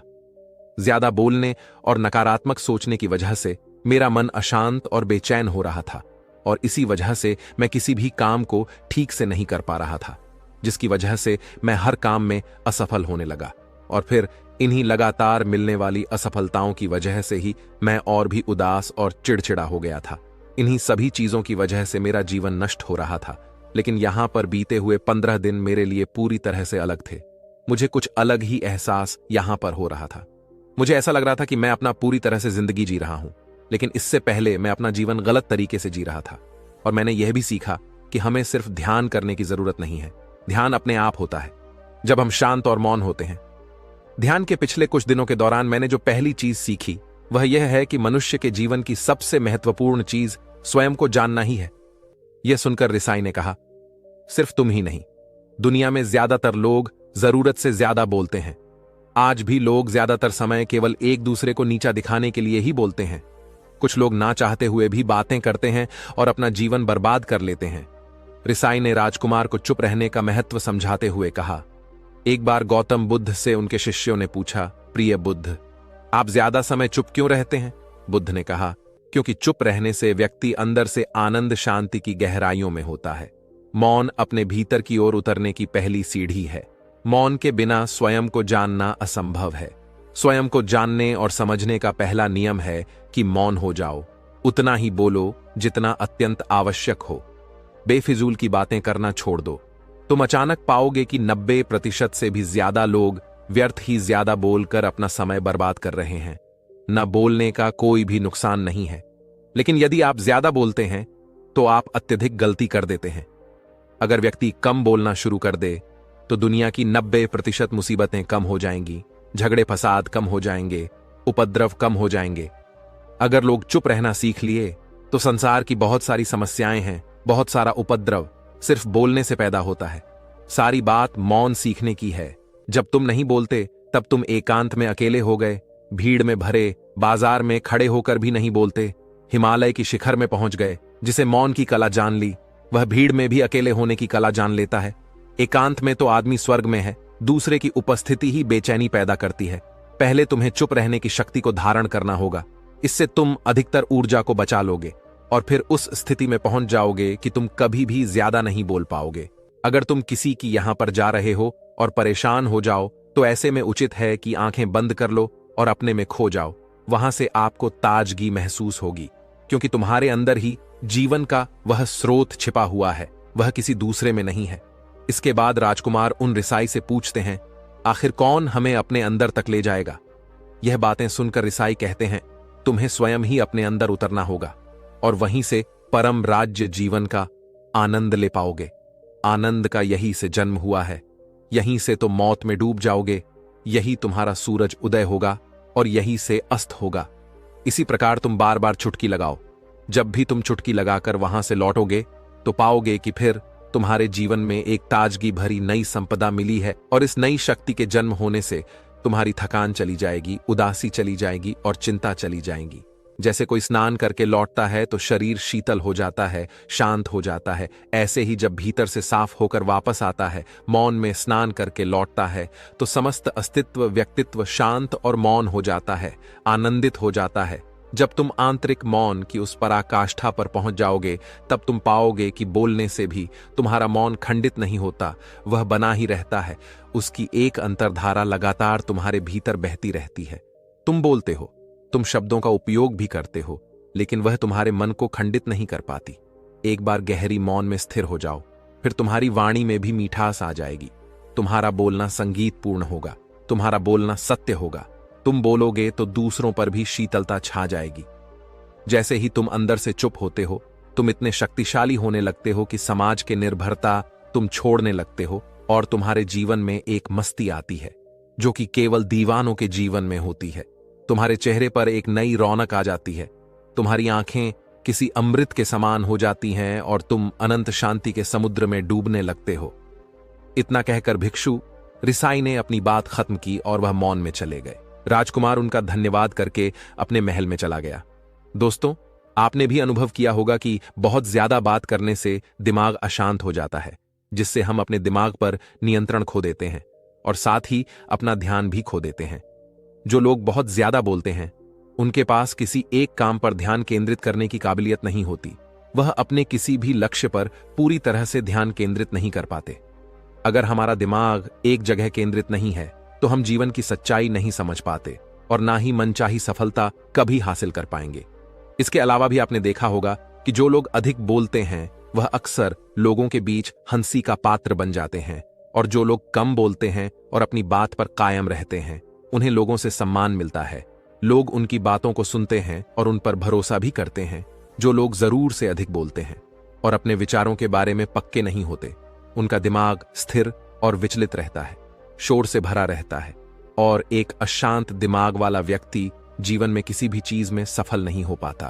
ज्यादा बोलने और नकारात्मक सोचने की वजह से मेरा मन अशांत और बेचैन हो रहा था और इसी वजह से मैं किसी भी काम को ठीक से नहीं कर पा रहा था, जिसकी वजह से मैं हर काम में असफल होने लगा और फिर इन्हीं लगातार मिलने वाली असफलताओं की वजह से ही मैं और भी उदास और चिड़चिड़ा हो गया था। इन्हीं सभी चीजों की वजह से मेरा जीवन नष्ट हो रहा था। लेकिन यहां पर बीते हुए 15 दिन मेरे लिए पूरी तरह से अलग थे। मुझे कुछ अलग ही एहसास यहां पर हो रहा था। मुझे ऐसा लग रहा था कि मैं अपना पूरी तरह से जिंदगी जी रहा हूं, लेकिन इससे पहले मैं अपना जीवन गलत तरीके से जी रहा था। और मैंने यह भी सीखा कि हमें सिर्फ ध्यान करने की जरूरत नहीं है। ध्यान अपने आप होता है जब हम शांत और मौन होते हैं। ध्यान के पिछले कुछ दिनों के दौरान मैंने जो पहली चीज सीखी वह यह है कि मनुष्य के जीवन की सबसे महत्वपूर्ण चीज स्वयं को जानना ही है। यह सुनकर रिसाई ने कहा, सिर्फ तुम ही नहीं, दुनिया में ज्यादातर लोग जरूरत से ज्यादा बोलते हैं। आज भी लोग ज्यादातर समय केवल एक दूसरे को नीचा दिखाने के लिए ही बोलते हैं। कुछ लोग ना चाहते हुए भी बातें करते हैं और अपना जीवन बर्बाद कर लेते हैं। रिसाई ने राजकुमार को चुप रहने का महत्व समझाते हुए कहा। एक बार गौतम बुद्ध से उनके शिष्यों ने पूछा, प्रिय बुद्ध, आप ज्यादा समय चुप क्यों रहते हैं? बुद्ध ने कहा, क्योंकि चुप रहने से व्यक्ति अंदर से आनंद शांति की गहराइयों में होता है। मौन अपने भीतर की ओर उतरने की पहली सीढ़ी है। मौन के बिना स्वयं को जानना असंभव है। स्वयं को जानने और समझने का पहला नियम है कि मौन हो जाओ, उतना ही बोलो जितना अत्यंत आवश्यक हो। बेफिजूल की बातें करना छोड़ दो। तुम अचानक पाओगे कि 90% से भी ज्यादा लोग व्यर्थ ही ज्यादा बोलकर अपना समय बर्बाद कर रहे हैं। न बोलने का कोई भी नुकसान नहीं है, लेकिन यदि आप ज्यादा बोलते हैं तो आप अत्यधिक गलती कर देते हैं। अगर व्यक्ति कम बोलना शुरू कर दे तो दुनिया की 90% मुसीबतें कम हो जाएंगी, झगड़े फसाद कम हो जाएंगे, उपद्रव कम हो जाएंगे। अगर लोग चुप रहना सीख लिए तो संसार की बहुत सारी समस्याएं हैं, बहुत सारा उपद्रव सिर्फ बोलने से पैदा होता है। सारी बात मौन सीखने की है। जब तुम नहीं बोलते तब तुम एकांत में अकेले हो गए, भीड़ में भरे बाजार में खड़े होकर भी नहीं बोलते, हिमालय की शिखर में पहुंच गए। जिसे मौन की कला जान ली वह भीड़ में भी अकेले होने की कला जान लेता है। एकांत में तो आदमी स्वर्ग में है, दूसरे की उपस्थिति ही बेचैनी पैदा करती है। पहले तुम्हें चुप रहने की शक्ति को धारण करना होगा, इससे तुम अधिकतर ऊर्जा को बचा लोगे और फिर उस स्थिति में पहुंच जाओगे कि तुम कभी भी ज्यादा नहीं बोल पाओगे। अगर तुम किसी की यहां पर जा रहे हो और परेशान हो जाओ तो ऐसे में उचित है कि आंखें बंद कर लो और अपने में खो जाओ। वहां से आपको ताजगी महसूस होगी, क्योंकि तुम्हारे अंदर ही जीवन का वह स्रोत छिपा हुआ है, वह किसी दूसरे में नहीं है। इसके बाद राजकुमार उन रिसाई से पूछते हैं, आखिर कौन हमें अपने अंदर तक ले जाएगा? यह बातें सुनकर रिसाई कहते हैं, तुम्हें स्वयं ही अपने अंदर उतरना होगा और वहीं से परम राज्य जीवन का आनंद ले पाओगे। आनंद का यही से जन्म हुआ है, यहीं से तुम मौत में डूब जाओगे, यही तुम्हारा सूरज उदय होगा और यही से अस्त होगा। इसी प्रकार तुम बार बार चुटकी लगाओ। जब भी तुम चुटकी लगाकर वहां से लौटोगे तो पाओगे कि फिर तुम्हारे जीवन में एक ताजगी भरी नई संपदा मिली है और इस नई शक्ति के जन्म होने से तुम्हारी थकान चली जाएगी, उदासी चली जाएगी और चिंता चली जाएगी। जैसे कोई स्नान करके लौटता है तो शरीर शीतल हो जाता है, शांत हो जाता है, ऐसे ही जब भीतर से साफ होकर वापस आता है, मौन में स्नान करके लौटता है, तो समस्त अस्तित्व व्यक्तित्व शांत और मौन हो जाता है, आनंदित हो जाता है। जब तुम आंतरिक मौन की उस पराकाष्ठा पर पहुंच जाओगे तब तुम पाओगे कि बोलने से भी तुम्हारा मौन खंडित नहीं होता, वह बना ही रहता है। उसकी एक अंतर्धारा लगातार तुम्हारे भीतर बहती रहती है। तुम बोलते हो, तुम शब्दों का उपयोग भी करते हो, लेकिन वह तुम्हारे मन को खंडित नहीं कर पाती। एक बार गहरी मौन में स्थिर हो जाओ, फिर तुम्हारी वाणी में भी मिठास आ जाएगी। तुम्हारा बोलना संगीतपूर्ण होगा, तुम्हारा बोलना सत्य होगा। तुम बोलोगे तो दूसरों पर भी शीतलता छा जाएगी। जैसे ही तुम अंदर से चुप होते हो, तुम इतने शक्तिशाली होने लगते हो कि समाज के निर्भरता तुम छोड़ने लगते हो और तुम्हारे जीवन में एक मस्ती आती है जो कि केवल दीवानों के जीवन में होती है। तुम्हारे चेहरे पर एक नई रौनक आ जाती है, तुम्हारी आंखें किसी अमृत के समान हो जाती हैं और तुम अनंत शांति के समुद्र में डूबने लगते हो। इतना कहकर भिक्षु रिसाई ने अपनी बात खत्म की और वह मौन में चले गए। राजकुमार उनका धन्यवाद करके अपने महल में चला गया। दोस्तों, आपने भी अनुभव किया होगा कि बहुत ज्यादा बात करने से दिमाग अशांत हो जाता है, जिससे हम अपने दिमाग पर नियंत्रण खो देते हैं और साथ ही अपना ध्यान भी खो देते हैं। जो लोग बहुत ज्यादा बोलते हैं उनके पास किसी एक काम पर ध्यान केंद्रित करने की काबिलियत नहीं होती। वह अपने किसी भी लक्ष्य पर पूरी तरह से ध्यान केंद्रित नहीं कर पाते। अगर हमारा दिमाग एक जगह केंद्रित नहीं है तो हम जीवन की सच्चाई नहीं समझ पाते और ना ही मनचाही सफलता कभी हासिल कर पाएंगे। इसके अलावा भी आपने देखा होगा कि जो लोग अधिक बोलते हैं वह अक्सर लोगों के बीच हंसी का पात्र बन जाते हैं, और जो लोग कम बोलते हैं और अपनी बात पर कायम रहते हैं उन्हें लोगों से सम्मान मिलता है। लोग उनकी बातों को सुनते हैं और उन पर भरोसा भी करते हैं। जो लोग जरूर से अधिक बोलते हैं और अपने विचारों के बारे में पक्के नहीं होते, उनका दिमाग स्थिर और विचलित रहता है, शोर से भरा रहता है, और एक अशांत दिमाग वाला व्यक्ति जीवन में किसी भी चीज में सफल नहीं हो पाता,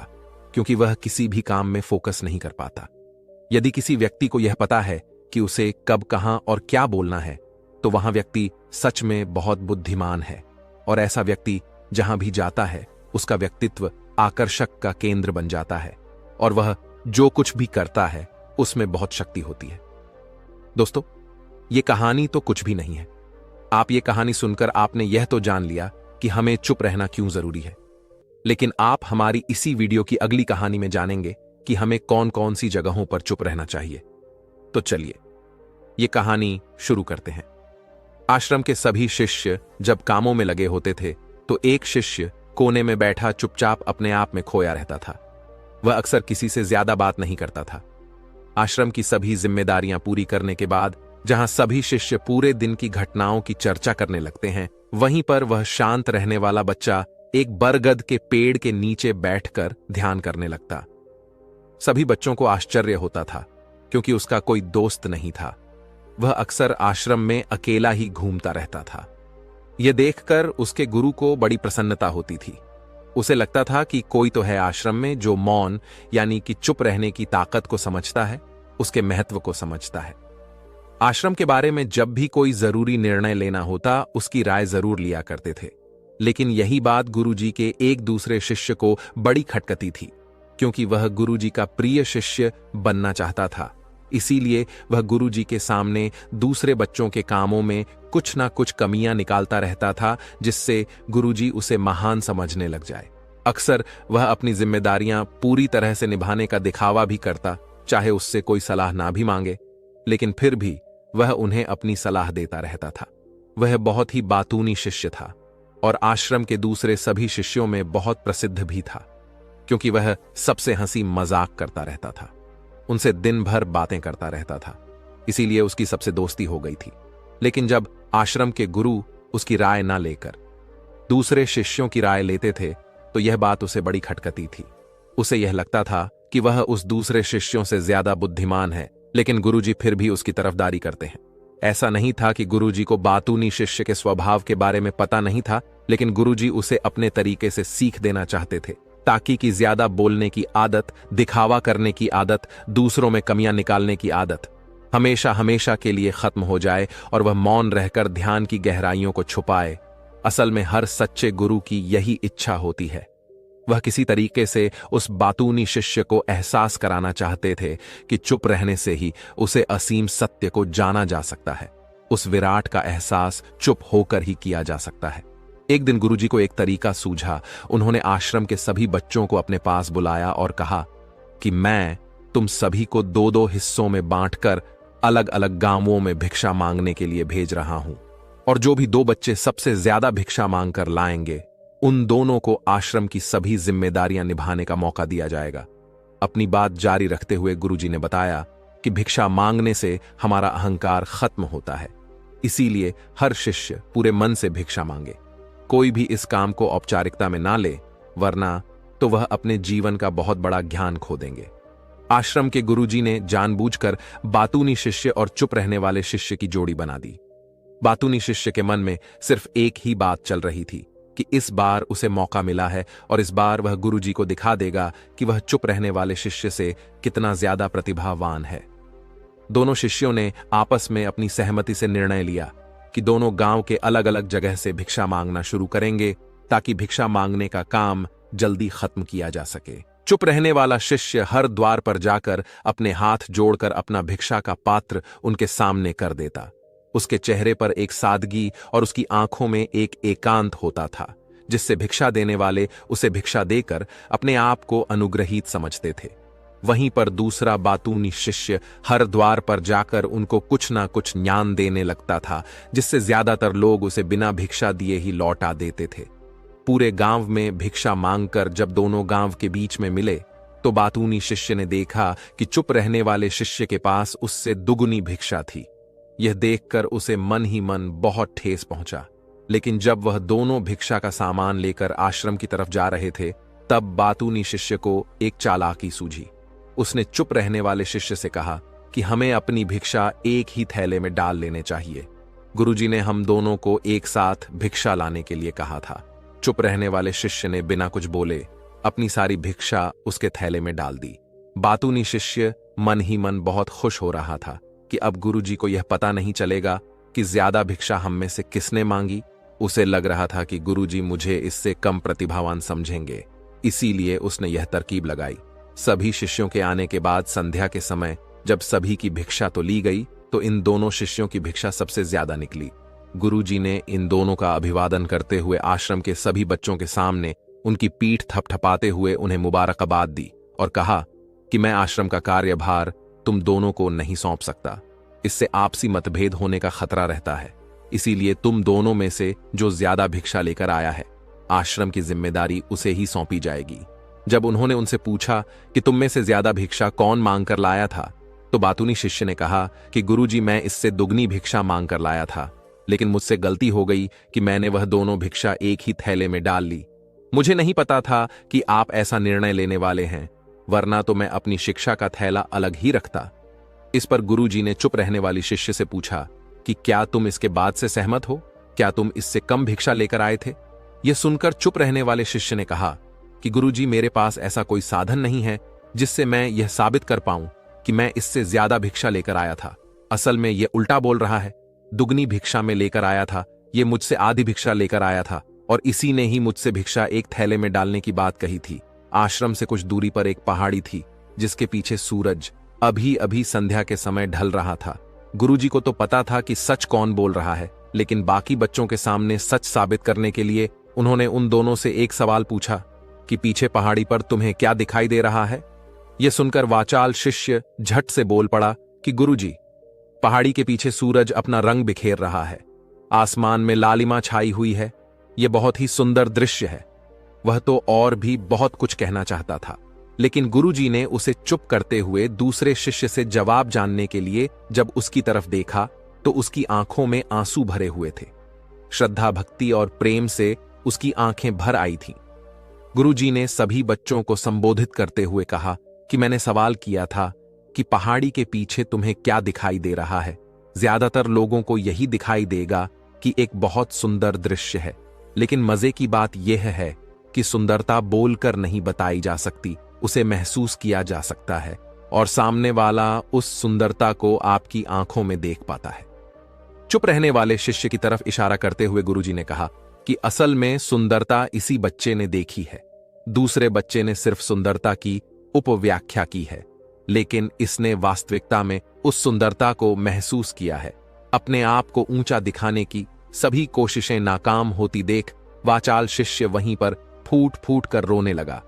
क्योंकि वह किसी भी काम में फोकस नहीं कर पाता। यदि किसी व्यक्ति को यह पता है कि उसे कब, कहां और क्या बोलना है, तो वहां व्यक्ति सच में बहुत बुद्धिमान है, और ऐसा व्यक्ति जहां भी जाता है उसका व्यक्तित्व आकर्षक का केंद्र बन जाता है और वह जो कुछ भी करता है उसमें बहुत शक्ति होती है। दोस्तों, ये कहानी तो कुछ भी नहीं है। आप ये कहानी सुनकर आपने यह तो जान लिया कि हमें चुप रहना क्यों जरूरी है, लेकिन आप हमारी इसी वीडियो की अगली कहानी में जानेंगे कि हमें कौन कौन सी जगहों पर चुप रहना चाहिए। तो चलिए ये कहानी शुरू करते हैं। आश्रम के सभी शिष्य जब कामों में लगे होते थे तो एक शिष्य कोने में बैठा चुपचाप अपने आप में खोया रहता था। वह अक्सर किसी से ज्यादा बात नहीं करता था। आश्रम की सभी जिम्मेदारियां पूरी करने के बाद जहां सभी शिष्य पूरे दिन की घटनाओं की चर्चा करने लगते हैं, वहीं पर वह शांत रहने वाला बच्चा एक बरगद के पेड़ के नीचे बैठकर ध्यान करने लगता। सभी बच्चों को आश्चर्य होता था क्योंकि उसका कोई दोस्त नहीं था। वह अक्सर आश्रम में अकेला ही घूमता रहता था। यह देखकर उसके गुरु को बड़ी प्रसन्नता होती थी। उसे लगता था कि कोई तो है आश्रम में जो मौन यानी कि चुप रहने की ताकत को समझता है, उसके महत्व को समझता है। आश्रम के बारे में जब भी कोई जरूरी निर्णय लेना होता उसकी राय जरूर लिया करते थे, लेकिन यही बात गुरुजी के एक दूसरे शिष्य को बड़ी खटकती थी क्योंकि वह गुरुजी का प्रिय शिष्य बनना चाहता था। इसीलिए वह गुरुजी के सामने दूसरे बच्चों के कामों में कुछ ना कुछ कमियां निकालता रहता था जिससे गुरुजी उसे महान समझने लग जाए। अक्सर वह अपनी जिम्मेदारियां पूरी तरह से निभाने का दिखावा भी करता, चाहे उससे कोई सलाह ना भी मांगे, लेकिन फिर भी वह उन्हें अपनी सलाह देता रहता था। वह बहुत ही बातूनी शिष्य था और आश्रम के दूसरे सभी शिष्यों में बहुत प्रसिद्ध भी था क्योंकि वह सबसे हंसी मजाक करता रहता था, उनसे दिन भर बातें करता रहता था। इसीलिए उसकी सबसे दोस्ती हो गई थी। लेकिन जब आश्रम के गुरु उसकी राय ना लेकर दूसरे शिष्यों की राय लेते थे तो यह बात उसे बड़ी खटकती थी। उसे यह लगता था कि वह उस दूसरे शिष्यों से ज्यादा बुद्धिमान है, लेकिन गुरुजी फिर भी उसकी तरफदारी करते हैं। ऐसा नहीं था कि गुरुजी को बातूनी शिष्य के स्वभाव के बारे में पता नहीं था, लेकिन गुरुजी उसे अपने तरीके से सीख देना चाहते थे ताकि कि ज्यादा बोलने की आदत, दिखावा करने की आदत, दूसरों में कमियां निकालने की आदत हमेशा हमेशा के लिए खत्म हो जाए और वह मौन रहकर ध्यान की गहराइयों को छुपाए। असल में हर सच्चे गुरु की यही इच्छा होती है। वह किसी तरीके से उस बातूनी शिष्य को एहसास कराना चाहते थे कि चुप रहने से ही उसे असीम सत्य को जाना जा सकता है। उस विराट का एहसास चुप होकर ही किया जा सकता है। एक दिन गुरुजी को एक तरीका सूझा। उन्होंने आश्रम के सभी बच्चों को अपने पास बुलाया और कहा कि मैं तुम सभी को दो दो हिस्सों में बांटकर अलग अलग गांवों में भिक्षा मांगने के लिए भेज रहा हूं, और जो भी दो बच्चे सबसे ज्यादा भिक्षा मांगकर लाएंगे उन दोनों को आश्रम की सभी जिम्मेदारियां निभाने का मौका दिया जाएगा। अपनी बात जारी रखते हुए गुरुजी ने बताया कि भिक्षा मांगने से हमारा अहंकार खत्म होता है, इसीलिए हर शिष्य पूरे मन से भिक्षा मांगे। कोई भी इस काम को औपचारिकता में ना ले, वरना तो वह अपने जीवन का बहुत बड़ा ज्ञान खो देंगे। आश्रम के गुरुजी ने जानबूझकर बातूनी शिष्य और चुप रहने वाले शिष्य की जोड़ी बना दी। बातूनी शिष्य के मन में सिर्फ एक ही बात चल रही थी कि इस बार उसे मौका मिला है और इस बार वह गुरुजी को दिखा देगा कि वह चुप रहने वाले शिष्य से कितना ज्यादा प्रतिभावान है। दोनों शिष्यों ने आपस में अपनी सहमति से निर्णय लिया कि दोनों गांव के अलग अलग जगह से भिक्षा मांगना शुरू करेंगे ताकि भिक्षा मांगने का काम जल्दी खत्म किया जा सके। चुप रहने वाला शिष्य हर द्वार पर जाकर अपने हाथ जोड़कर अपना भिक्षा का पात्र उनके सामने कर देता। उसके चेहरे पर एक सादगी और उसकी आंखों में एक एकांत होता था जिससे भिक्षा देने वाले उसे भिक्षा देकर अपने आप को अनुग्रहित समझते थे। वहीं पर दूसरा बातूनी शिष्य हर द्वार पर जाकर उनको कुछ ना कुछ ज्ञान देने लगता था जिससे ज्यादातर लोग उसे बिना भिक्षा दिए ही लौटा देते थे। पूरे गांव में भिक्षा मांगकर जब दोनों गांव के बीच में मिले तो बातूनी शिष्य ने देखा कि चुप रहने वाले शिष्य के पास उससे दुगुनी भिक्षा थी। यह देखकर उसे मन ही मन बहुत ठेस पहुंचा। लेकिन जब वह दोनों भिक्षा का सामान लेकर आश्रम की तरफ जा रहे थे तब बातूनी शिष्य को एक चालाकी सूझी। उसने चुप रहने वाले शिष्य से कहा कि हमें अपनी भिक्षा एक ही थैले में डाल लेने चाहिए। गुरुजी ने हम दोनों को एक साथ भिक्षा लाने के लिए कहा था। चुप रहने वाले शिष्य ने बिना कुछ बोले अपनी सारी भिक्षा उसके थैले में डाल दी। बातूनी शिष्य मन ही मन बहुत खुश हो रहा था कि अब गुरुजी को यह पता नहीं चलेगा कि ज्यादा भिक्षा हम में से किसने मांगी। उसे लग रहा था कि गुरुजी मुझे इससे कम प्रतिभावान समझेंगे। इसीलिए उसने यह तरकीब लगाई। सभी शिष्यों के आने के बाद संध्या के समय जब सभी की भिक्षा तो ली गई, तो इन दोनों शिष्यों की भिक्षा सबसे ज्यादा निकली। गुरुजी ने इन दोनों का अभिवादन करते हुए आश्रम के सभी बच्चों के सामने उनकी पीठ थपथपाते हुए उन्हें मुबारकबाद दी और कहा कि मैं आश्रम का कार्यभार तुम दोनों को नहीं सौंप सकता। इससे आपसी मतभेद होने का खतरा रहता है। इसीलिए तुम दोनों में से जो ज्यादा भिक्षा लेकर आया है, आश्रम की जिम्मेदारी उसे ही सौंपी जाएगी। जब उन्होंने उनसे पूछा कि तुम में से ज्यादा भिक्षा कौन मांग कर लाया था, तो बातूनी शिष्य ने कहा कि गुरुजी, मैं इससे दुगनी भिक्षा मांग कर लाया था, लेकिन मुझसे गलती हो गई कि मैंने वह दोनों भिक्षा एक ही थैले में डाल ली। मुझे नहीं पता था कि आप ऐसा निर्णय लेने वाले हैं, वरना तो मैं अपनी शिक्षा का थैला अलग ही रखता। इस पर गुरुजी ने चुप रहने वाली शिष्य से पूछा कि क्या तुम इसके बाद से सहमत हो? क्या तुम इससे कम भिक्षा लेकर आए थे? यह सुनकर चुप रहने वाले शिष्य ने कहा कि गुरुजी, मेरे पास ऐसा कोई साधन नहीं है जिससे मैं यह साबित कर पाऊं कि मैं इससे ज्यादा भिक्षा लेकर आया था। असल में यह उल्टा बोल रहा है। दुगनी भिक्षा में लेकर आया था, यह मुझसे आधी भिक्षा लेकर आया था, और इसी ने ही मुझसे भिक्षा एक थैले में डालने की बात कही थी। आश्रम से कुछ दूरी पर एक पहाड़ी थी जिसके पीछे सूरज अभी अभी संध्या के समय ढल रहा था। गुरुजी को तो पता था कि सच कौन बोल रहा है, लेकिन बाकी बच्चों के सामने सच साबित करने के लिए उन्होंने उन दोनों से एक सवाल पूछा कि पीछे पहाड़ी पर तुम्हें क्या दिखाई दे रहा है? यह सुनकर वाचाल शिष्य झट से बोल पड़ा कि गुरुजी, पहाड़ी के पीछे सूरज अपना रंग बिखेर रहा है, आसमान में लालिमा छाई हुई है, यह बहुत ही सुंदर दृश्य है। वह तो और भी बहुत कुछ कहना चाहता था, लेकिन गुरुजी ने उसे चुप करते हुए दूसरे शिष्य से जवाब जानने के लिए जब उसकी तरफ देखा तो उसकी आंखों में आंसू भरे हुए थे। श्रद्धा, भक्ति और प्रेम से उसकी आंखें भर आई थीं। गुरुजी ने सभी बच्चों को संबोधित करते हुए कहा कि मैंने सवाल किया था कि पहाड़ी के पीछे तुम्हें क्या दिखाई दे रहा है? ज्यादातर लोगों को यही दिखाई देगा कि एक बहुत सुंदर दृश्य है, लेकिन मजे की बात यह है कि सुंदरता बोलकर नहीं बताई जा सकती, उसे महसूस किया जा सकता है, और सामने वाला उस सुंदरता को आपकी आंखों में देख पाता है। चुप रहने वाले शिष्य की तरफ इशारा करते हुए गुरुजी ने कहा कि असल में सुंदरता इसी बच्चे ने देखी है, दूसरे बच्चे ने सिर्फ सुंदरता की उपव्याख्या की है, लेकिन इसने वास्तविकता में उस सुंदरता को महसूस किया है। अपने आप को ऊंचा दिखाने की सभी कोशिशें नाकाम होती देख वाचाल शिष्य वहीं पर फूट फूट कर रोने लगा।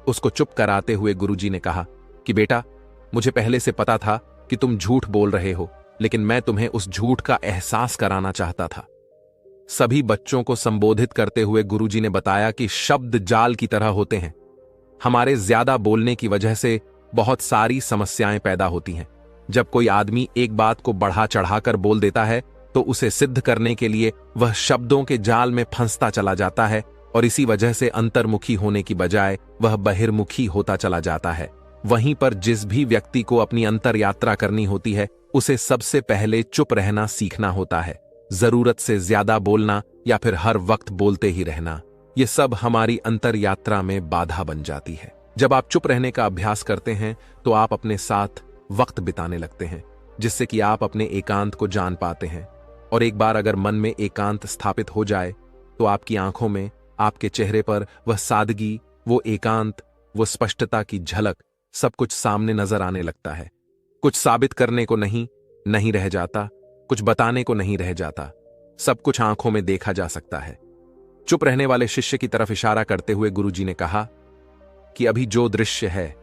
उसको चुप कराते हुए गुरुजी ने कहा कि बेटा, मुझे पहले से पता था कि तुम झूठ बोल रहे हो, लेकिन मैं तुम्हें उस झूठ का एहसास कराना चाहता था। सभी बच्चों को संबोधित करते हुए गुरुजी ने बताया कि शब्द जाल की तरह होते हैं। हमारे ज्यादा बोलने की वजह से बहुत सारी समस्याएं पैदा होती हैं। जब कोई आदमी एक बात को बढ़ा चढ़ाकर बोल देता है तो उसे सिद्ध करने के लिए वह शब्दों के जाल में फंसता चला जाता है, और इसी वजह से अंतर्मुखी होने की बजाय वह बहिर्मुखी होता चला जाता है। वहीं पर जिस भी व्यक्ति को अपनी अंतर यात्रा करनी होती है, उसे सबसे पहले चुप रहना सीखना होता है। जरूरत से ज्यादा बोलना या फिर हर वक्त बोलते ही रहना, ये सब हमारी अंतर यात्रा में बाधा बन जाती है। जब आप चुप रहने का अभ्यास करते हैं तो आप अपने साथ वक्त बिताने लगते हैं, जिससे कि आप अपने एकांत को जान पाते हैं। और एक बार अगर मन में एकांत स्थापित हो जाए तो आपकी आंखों में, आपके चेहरे पर वह सादगी, वो एकांत, वो स्पष्टता की झलक, सब कुछ सामने नजर आने लगता है। कुछ साबित करने को नहीं रह जाता, कुछ बताने को नहीं रह जाता, सब कुछ आंखों में देखा जा सकता है। चुप रहने वाले शिष्य की तरफ इशारा करते हुए गुरुजी ने कहा कि अभी जो दृश्य है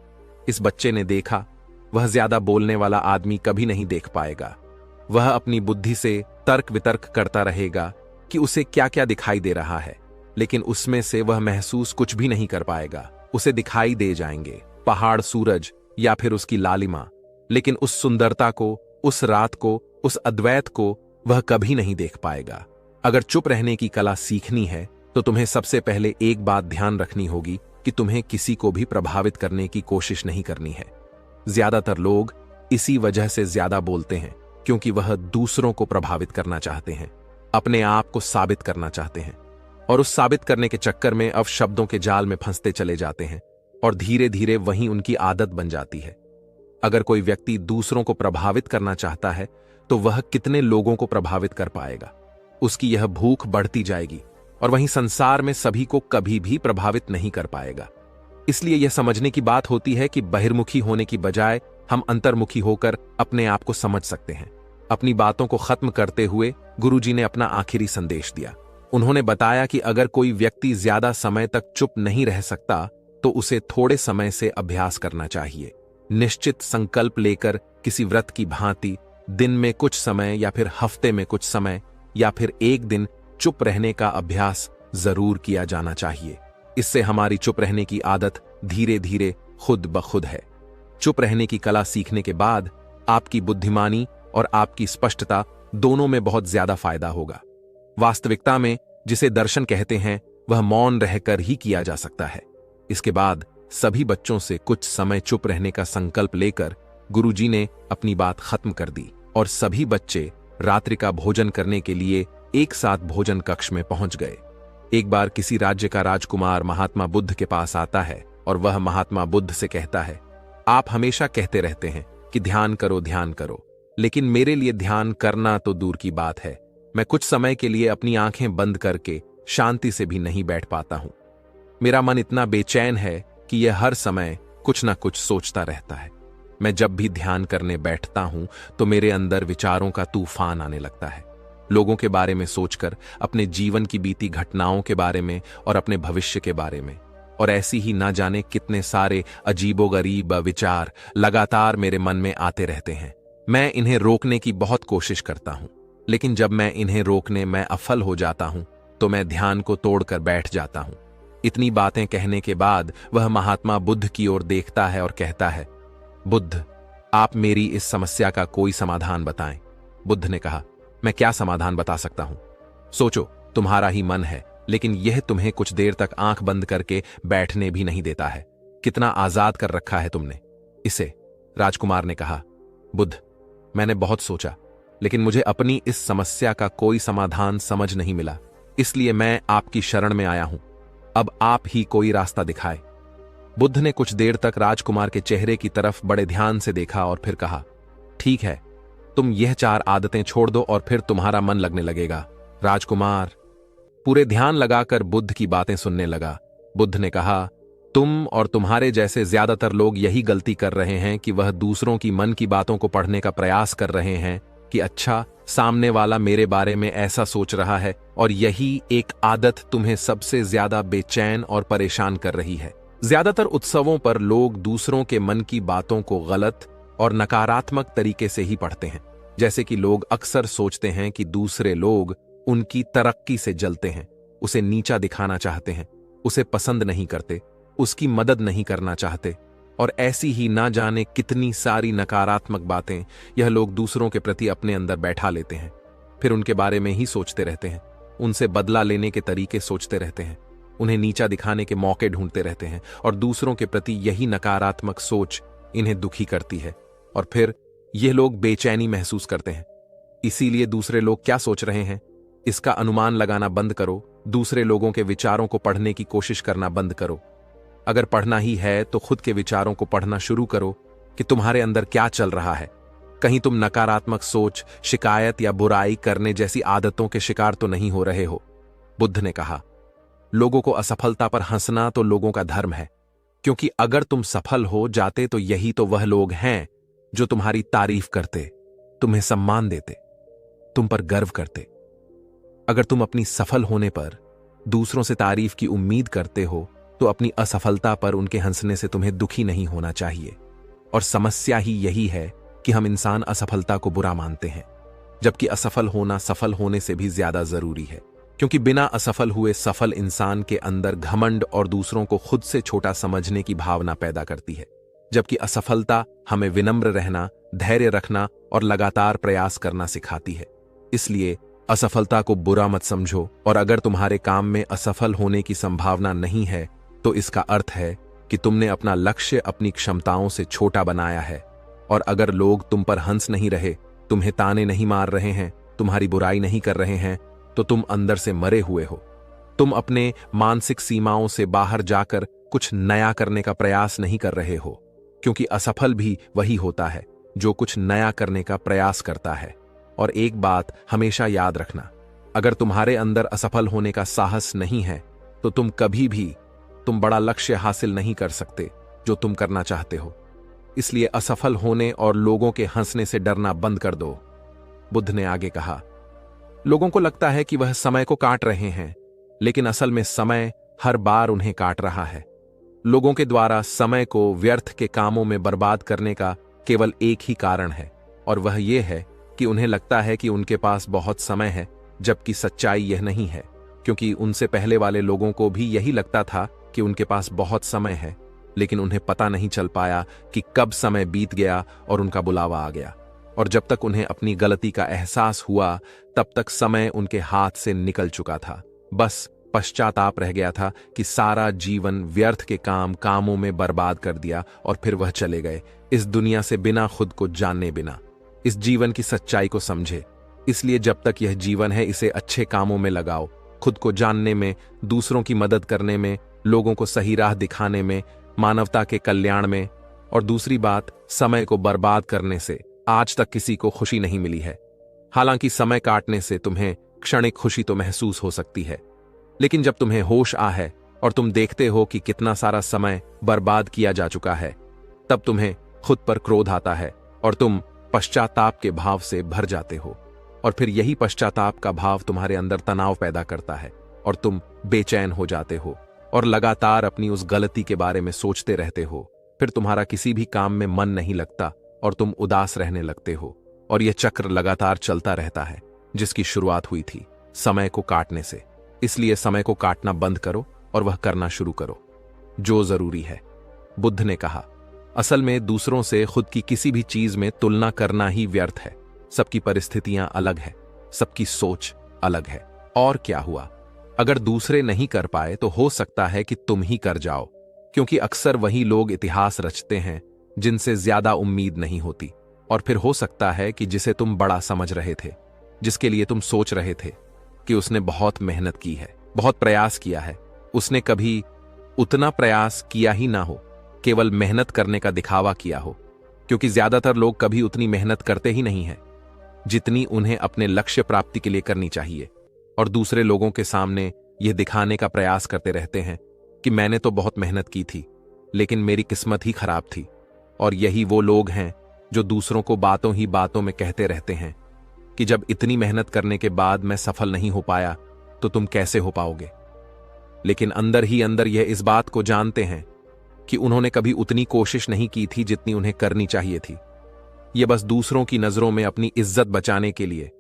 इस बच्चे ने देखा, वह ज्यादा बोलने वाला आदमी कभी नहीं देख पाएगा। वह अपनी बुद्धि से तर्क वितर्क करता रहेगा कि उसे क्या क्या दिखाई दे रहा है, लेकिन उसमें से वह महसूस कुछ भी नहीं कर पाएगा। उसे दिखाई दे जाएंगे पहाड़, सूरज या फिर उसकी लालिमा, लेकिन उस सुंदरता को, उस रात को, उस अद्वैत को वह कभी नहीं देख पाएगा। अगर चुप रहने की कला सीखनी है तो तुम्हें सबसे पहले एक बात ध्यान रखनी होगी कि तुम्हें किसी को भी प्रभावित करने की कोशिश नहीं करनी है। ज्यादातर लोग इसी वजह से ज्यादा बोलते हैं क्योंकि वह दूसरों को प्रभावित करना चाहते हैं, अपने आप को साबित करना चाहते हैं, और उस साबित करने के चक्कर में अब शब्दों के जाल में फंसते चले जाते हैं, और धीरे धीरे वहीं उनकी आदत बन जाती है। अगर कोई व्यक्ति दूसरों को प्रभावित करना चाहता है तो वह कितने लोगों को प्रभावित कर पाएगा? उसकी यह भूख बढ़ती जाएगी, और वहीं संसार में सभी को कभी भी प्रभावित नहीं कर पाएगा। इसलिए यह समझने की बात होती है कि बहिर्मुखी होने की बजाय हम अंतर्मुखी होकर अपने आप को समझ सकते हैं। अपनी बातों को खत्म करते हुए गुरुजी ने अपना आखिरी संदेश दिया। उन्होंने बताया कि अगर कोई व्यक्ति ज्यादा समय तक चुप नहीं रह सकता तो उसे थोड़े समय से अभ्यास करना चाहिए। निश्चित संकल्प लेकर किसी व्रत की भांति दिन में कुछ समय या फिर हफ्ते में कुछ समय या फिर एक दिन चुप रहने का अभ्यास जरूर किया जाना चाहिए। इससे हमारी चुप रहने की आदत धीरे धीरे खुद ब खुद है। चुप रहने की कला सीखने के बाद आपकी बुद्धिमानी और आपकी स्पष्टता दोनों में बहुत ज्यादा फायदा होगा। वास्तविकता में जिसे दर्शन कहते हैं वह मौन रहकर ही किया जा सकता है। इसके बाद सभी बच्चों से कुछ समय चुप रहने का संकल्प लेकर गुरुजी ने अपनी बात खत्म कर दी और सभी बच्चे रात्रि का भोजन करने के लिए एक साथ भोजन कक्ष में पहुंच गए। एक बार किसी राज्य का राजकुमार महात्मा बुद्ध के पास आता है और वह महात्मा बुद्ध से कहता है, आप हमेशा कहते रहते हैं कि ध्यान करो, लेकिन मेरे लिए ध्यान करना तो दूर की बात है। मैं कुछ समय के लिए अपनी आंखें बंद करके शांति से भी नहीं बैठ पाता हूं। मेरा मन इतना बेचैन है कि यह हर समय कुछ ना कुछ सोचता रहता है। मैं जब भी ध्यान करने बैठता हूं तो मेरे अंदर विचारों का तूफान आने लगता है। लोगों के बारे में सोचकर, अपने जीवन की बीती घटनाओं के बारे में और अपने भविष्य के बारे में, और ऐसी ही ना जाने कितने सारे अजीबोगरीब विचार लगातार मेरे मन में आते रहते हैं। मैं इन्हें रोकने की बहुत कोशिश करता हूं, लेकिन जब मैं इन्हें रोकने में असफल हो जाता हूं तो मैं ध्यान को तोड़कर बैठ जाता हूं। इतनी बातें कहने के बाद वह महात्मा बुद्ध की ओर देखता है और कहता है, बुद्ध, आप मेरी इस समस्या का कोई समाधान बताएं। बुद्ध ने कहा, मैं क्या समाधान बता सकता हूं? सोचो, तुम्हारा ही मन है, लेकिन यह तुम्हें कुछ देर तक आंख बंद करके बैठने भी नहीं देता है। कितना आजाद कर रखा है तुमने इसे। राजकुमार ने कहा, बुद्ध, मैंने बहुत सोचा, लेकिन मुझे अपनी इस समस्या का कोई समाधान समझ नहीं मिला, इसलिए मैं आपकी शरण में आया हूं। अब आप ही कोई रास्ता दिखाए। बुद्ध ने कुछ देर तक राजकुमार के चेहरे की तरफ बड़े ध्यान से देखा और फिर कहा, ठीक है, तुम यह 4 आदतें छोड़ दो और फिर तुम्हारा मन लगने लगेगा। राजकुमार पूरे ध्यान लगाकर बुद्ध की बातें सुनने लगा। बुद्ध ने कहा, तुम और तुम्हारे जैसे ज्यादातर लोग यही गलती कर रहे हैं कि वह दूसरों की मन की बातों को पढ़ने का प्रयास कर रहे हैं कि अच्छा, सामने वाला मेरे बारे में ऐसा सोच रहा है, और यही एक आदत तुम्हें सबसे ज्यादा बेचैन और परेशान कर रही है। ज्यादातर उत्सवों पर लोग दूसरों के मन की बातों को गलत और नकारात्मक तरीके से ही पढ़ते हैं। जैसे कि लोग अक्सर सोचते हैं कि दूसरे लोग उनकी तरक्की से जलते हैं, उसे नीचा दिखाना चाहते हैं, उसे पसंद नहीं करते, उसकी मदद नहीं करना चाहते, और ऐसी ही ना जाने कितनी सारी नकारात्मक बातें यह लोग दूसरों के प्रति अपने अंदर बैठा लेते हैं। फिर उनके बारे में ही सोचते रहते हैं, उनसे बदला लेने के तरीके सोचते रहते हैं, उन्हें नीचा दिखाने के मौके ढूंढते रहते हैं, और दूसरों के प्रति यही नकारात्मक सोच इन्हें दुखी करती है, और फिर ये लोग बेचैनी महसूस करते हैं। इसीलिए दूसरे लोग क्या सोच रहे हैं, इसका अनुमान लगाना बंद करो। दूसरे लोगों के विचारों को पढ़ने की कोशिश करना बंद करो। अगर पढ़ना ही है तो खुद के विचारों को पढ़ना शुरू करो कि तुम्हारे अंदर क्या चल रहा है। कहीं तुम नकारात्मक सोच, शिकायत या बुराई करने जैसी आदतों के शिकार तो नहीं हो रहे हो। बुद्ध ने कहा, लोगों को असफलता पर हंसना तो लोगों का धर्म है, क्योंकि अगर तुम सफल हो जाते तो यही तो वह लोग हैं जो तुम्हारी तारीफ करते, तुम्हें सम्मान देते, तुम पर गर्व करते। अगर तुम अपनी सफल होने पर दूसरों से तारीफ की उम्मीद करते हो तो अपनी असफलता पर उनके हंसने से तुम्हें दुखी नहीं होना चाहिए। और समस्या ही यही है कि हम इंसान असफलता को बुरा मानते हैं, जबकि असफल होना सफल होने से भी ज्यादा जरूरी है, क्योंकि बिना असफल हुए सफल इंसान के अंदर घमंड और दूसरों को खुद से छोटा समझने की भावना पैदा करती है, जबकि असफलता हमें विनम्र रहना, धैर्य रखना और लगातार प्रयास करना सिखाती है। इसलिए असफलता को बुरा मत समझो, और अगर तुम्हारे काम में असफल होने की संभावना नहीं है तो इसका अर्थ है कि तुमने अपना लक्ष्य अपनी क्षमताओं से छोटा बनाया है। और अगर लोग तुम पर हंस नहीं रहे, तुम्हें ताने नहीं मार रहे हैं, तुम्हारी बुराई नहीं कर रहे हैं, तो तुम अंदर से मरे हुए हो। तुम अपने मानसिक सीमाओं से बाहर जाकर कुछ नया करने का प्रयास नहीं कर रहे हो, क्योंकि असफल भी वही होता है जो कुछ नया करने का प्रयास करता है। और एक बात हमेशा याद रखना, अगर तुम्हारे अंदर असफल होने का साहस नहीं है तो तुम कभी भी तुम बड़ा लक्ष्य हासिल नहीं कर सकते जो तुम करना चाहते हो। इसलिए असफल होने और लोगों के हंसने से डरना बंद कर दो। बुद्ध ने आगे कहा, लोगों को लगता है कि वह समय को काट रहे हैं, लेकिन असल में समय हर बार उन्हें काट रहा है। लोगों के द्वारा समय को व्यर्थ के कामों में बर्बाद करने का केवल एक ही कारण है, और वह यह है कि उन्हें लगता है कि उनके पास बहुत समय है, जबकि सच्चाई यह नहीं है, क्योंकि उनसे पहले वाले लोगों को भी यही लगता था कि उनके पास बहुत समय है, लेकिन उन्हें पता नहीं चल पाया कि कब समय बीत गया और उनका बुलावा आ गया। और जब तक उन्हें अपनी गलती का एहसास हुआ, तब तक समय उनके हाथ से निकल चुका था। बस पश्चाताप रह गया था कि सारा जीवन व्यर्थ के कामों में बर्बाद कर दिया, और फिर वह चले गए इस दुनिया से बिना खुद को जाने बिना। इस जीवन की सच्चाई को समझे। इसलिए जब तक यह जीवन है, इसे अच्छे कामों में लगाओ, खुद को जानने में, दूसरों की मदद करने में, लोगों को सही राह दिखाने में, मानवता के कल्याण में। और दूसरी बात, समय को बर्बाद करने से आज तक किसी को खुशी नहीं मिली है। हालांकि समय काटने से तुम्हें क्षणिक खुशी तो महसूस हो सकती है, लेकिन जब तुम्हें होश आ है और तुम देखते हो कि कितना सारा समय बर्बाद किया जा चुका है, तब तुम्हें खुद पर क्रोध आता है और तुम पश्चाताप के भाव से भर जाते हो। और फिर यही पश्चाताप का भाव तुम्हारे अंदर तनाव पैदा करता है और तुम बेचैन हो जाते हो और लगातार अपनी उस गलती के बारे में सोचते रहते हो। फिर तुम्हारा किसी भी काम में मन नहीं लगता और तुम उदास रहने लगते हो, और यह चक्र लगातार चलता रहता है, जिसकी शुरुआत हुई थी समय को काटने से। इसलिए समय को काटना बंद करो और वह करना शुरू करो जो जरूरी है। बुद्ध ने कहा, असल में दूसरों से खुद की किसी भी चीज में तुलना करना ही व्यर्थ है। सबकी परिस्थितियां अलग है, सबकी सोच अलग है। और क्या हुआ, अगर दूसरे नहीं कर पाए तो हो सकता है कि तुम ही कर जाओ, क्योंकि अक्सर वही लोग इतिहास रचते हैं जिनसे ज्यादा उम्मीद नहीं होती। और फिर हो सकता है कि जिसे तुम बड़ा समझ रहे थे, जिसके लिए तुम सोच रहे थे कि उसने बहुत मेहनत की है, बहुत प्रयास किया है, उसने कभी उतना प्रयास किया ही ना हो, केवल मेहनत करने का दिखावा किया हो। क्योंकि ज्यादातर लोग कभी उतनी मेहनत करते ही नहीं हैं जितनी उन्हें अपने लक्ष्य प्राप्ति के लिए करनी चाहिए, और दूसरे लोगों के सामने यह दिखाने का प्रयास करते रहते हैं कि मैंने तो बहुत मेहनत की थी, लेकिन मेरी किस्मत ही खराब थी। और यही वो लोग हैं जो दूसरों को बातों ही बातों में कहते रहते हैं कि जब इतनी मेहनत करने के बाद मैं सफल नहीं हो पाया तो तुम कैसे हो पाओगे। लेकिन अंदर ही अंदर यह इस बात को जानते हैं कि उन्होंने कभी उतनी कोशिश नहीं की थी जितनी उन्हें करनी चाहिए थी। ये बस दूसरों की नजरों में अपनी इज्जत बचाने के लिए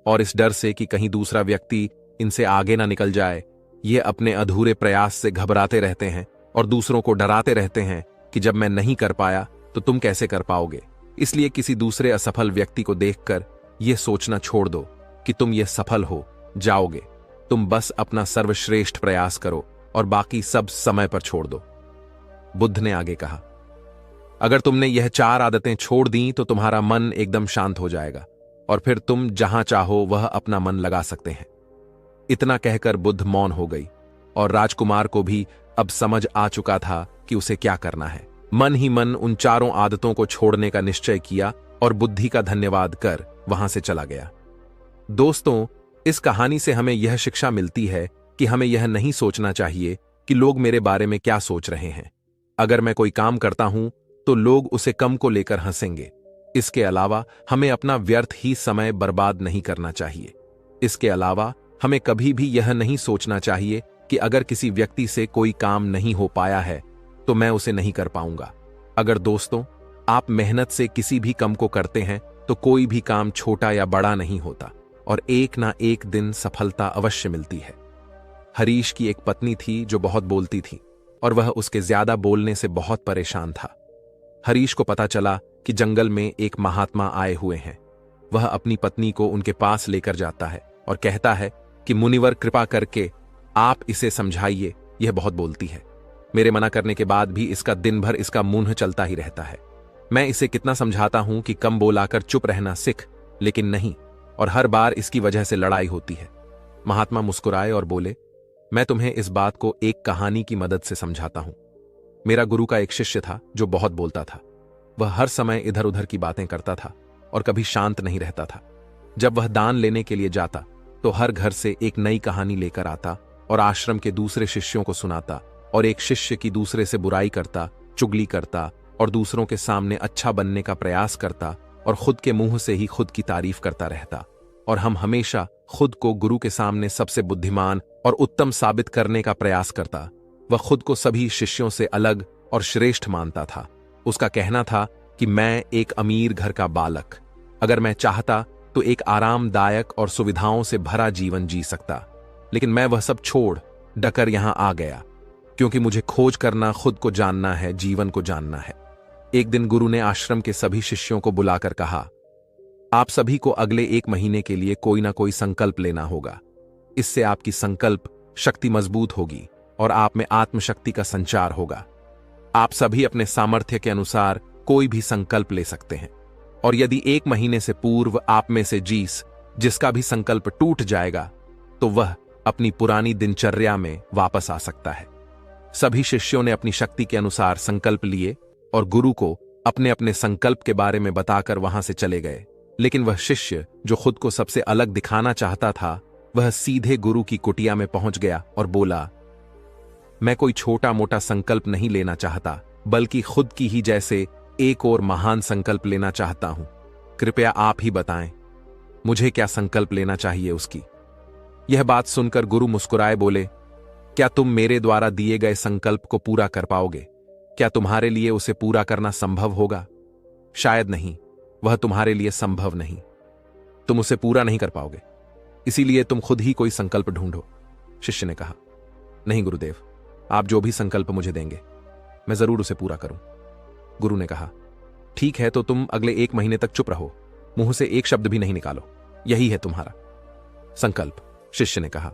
और इस डर से कि कहीं दूसरा व्यक्ति इनसे आगे ना निकल जाए, ये अपने अधूरे प्रयास से घबराते रहते हैं और दूसरों को डराते रहते हैं कि जब मैं नहीं कर पाया तो तुम कैसे कर पाओगे। इसलिए किसी दूसरे असफल व्यक्ति को देखकर यह सोचना छोड़ दो कि तुम ये सफल हो जाओगे। तुम बस अपना सर्वश्रेष्ठ प्रयास करो और बाकी सब समय पर छोड़ दो। बुद्ध ने आगे कहा, अगर तुमने यह 4 आदतें छोड़ दी तो तुम्हारा मन एकदम शांत हो जाएगा और फिर तुम जहां चाहो वह अपना मन लगा सकते हैं। इतना कहकर बुद्ध मौन हो गई और राजकुमार को भी अब समझ आ चुका था कि उसे क्या करना है। मन ही मन उन 4 आदतों को छोड़ने का निश्चय किया और बुद्धि का धन्यवाद कर वहां से चला गया। दोस्तों, इस कहानी से हमें यह शिक्षा मिलती है कि हमें यह नहीं सोचना चाहिए कि लोग मेरे बारे में क्या सोच रहे हैं। अगर मैं कोई काम करता हूं तो लोग उसे कम को लेकर हंसेंगे। इसके अलावा हमें अपना व्यर्थ ही समय बर्बाद नहीं करना चाहिए। इसके अलावा हमें कभी भी यह नहीं सोचना चाहिए कि अगर किसी व्यक्ति से कोई काम नहीं हो पाया है तो मैं उसे नहीं कर पाऊंगा। अगर दोस्तों आप मेहनत से किसी भी काम को करते हैं तो कोई भी काम छोटा या बड़ा नहीं होता और एक ना एक दिन सफलता अवश्य मिलती है। हरीश की एक पत्नी थी जो बहुत बोलती थी और वह उसके ज्यादा बोलने से बहुत परेशान था। हरीश को पता चला कि जंगल में एक महात्मा आए हुए हैं। वह अपनी पत्नी को उनके पास लेकर जाता है और कहता है कि मुनिवर कृपा करके आप इसे समझाइए, यह बहुत बोलती है। मेरे मना करने के बाद भी इसका दिन भर इसका मुंह चलता ही रहता है। मैं इसे कितना समझाता हूं कि कम बोलाकर चुप रहना सीख, लेकिन नहीं, और हर बार इसकी वजह से लड़ाई होती है। महात्मा मुस्कुराए और बोले, मैं तुम्हें इस बात को एक कहानी की मदद से समझाता हूं। मेरा गुरु का एक शिष्य था जो बहुत बोलता था। वह हर समय इधर उधर की बातें करता था और कभी शांत नहीं रहता था। जब वह दान लेने के लिए जाता तो हर घर से एक नई कहानी लेकर आता और आश्रम के दूसरे शिष्यों को सुनाता और एक शिष्य की दूसरे से बुराई करता, चुगली करता और दूसरों के सामने अच्छा बनने का प्रयास करता और खुद के मुंह से ही खुद की तारीफ करता रहता, और हम हमेशा खुद को गुरु के सामने सबसे बुद्धिमान और उत्तम साबित करने का प्रयास करता। वह खुद को सभी शिष्यों से अलग और श्रेष्ठ मानता था। उसका कहना था कि मैं एक अमीर घर का बालक, अगर मैं चाहता तो एक आरामदायक और सुविधाओं से भरा जीवन जी सकता, लेकिन मैं वह सब छोड़ डकर यहां आ गया, क्योंकि मुझे खोज करना, खुद को जानना है, जीवन को जानना है। एक दिन गुरु ने आश्रम के सभी शिष्यों को बुलाकर कहा, आप सभी को अगले 1 महीने के लिए कोई ना कोई संकल्प लेना होगा। इससे आपकी संकल्प शक्ति मजबूत होगी और आप में आत्मशक्ति का संचार होगा। आप सभी अपने सामर्थ्य के अनुसार कोई भी संकल्प ले सकते हैं, और यदि 1 महीने से पूर्व आप में से जिसका भी संकल्प टूट जाएगा तो वह अपनी पुरानी दिनचर्या में वापस आ सकता है। सभी शिष्यों ने अपनी शक्ति के अनुसार संकल्प लिए और गुरु को अपने अपने संकल्प के बारे में बताकर वहां से चले गए। लेकिन वह शिष्य जो खुद को सबसे अलग दिखाना चाहता था, वह सीधे गुरु की कुटिया में पहुंच गया और बोला, मैं कोई छोटा मोटा संकल्प नहीं लेना चाहता, बल्कि खुद की ही जैसे एक और महान संकल्प लेना चाहता हूं। कृपया आप ही बताएं, मुझे क्या संकल्प लेना चाहिए उसकी। यह बात सुनकर गुरु मुस्कुराए बोले, क्या तुम मेरे द्वारा दिए गए संकल्प को पूरा कर पाओगे? क्या तुम्हारे लिए उसे पूरा करना संभव होगा? शायद नहीं, वह तुम्हारे लिए संभव नहीं। तुम उसे पूरा नहीं कर पाओगे, इसीलिए तुम खुद ही कोई संकल्प ढूंढो। शिष्य ने कहा, नहीं गुरुदेव, आप जो भी संकल्प मुझे देंगे मैं जरूर उसे पूरा करूं। गुरु ने कहा, ठीक है, तो तुम अगले 1 महीने तक चुप रहो, मुंह से एक शब्द भी नहीं निकालो, यही है तुम्हारा संकल्प। शिष्य ने कहा,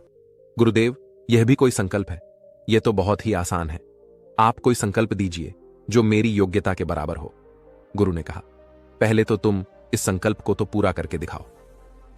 गुरुदेव, यह भी कोई संकल्प है? यह तो बहुत ही आसान है, आप कोई संकल्प दीजिए जो मेरी योग्यता के बराबर हो। गुरु ने कहा, पहले तो तुम इस संकल्प को तो पूरा करके दिखाओ।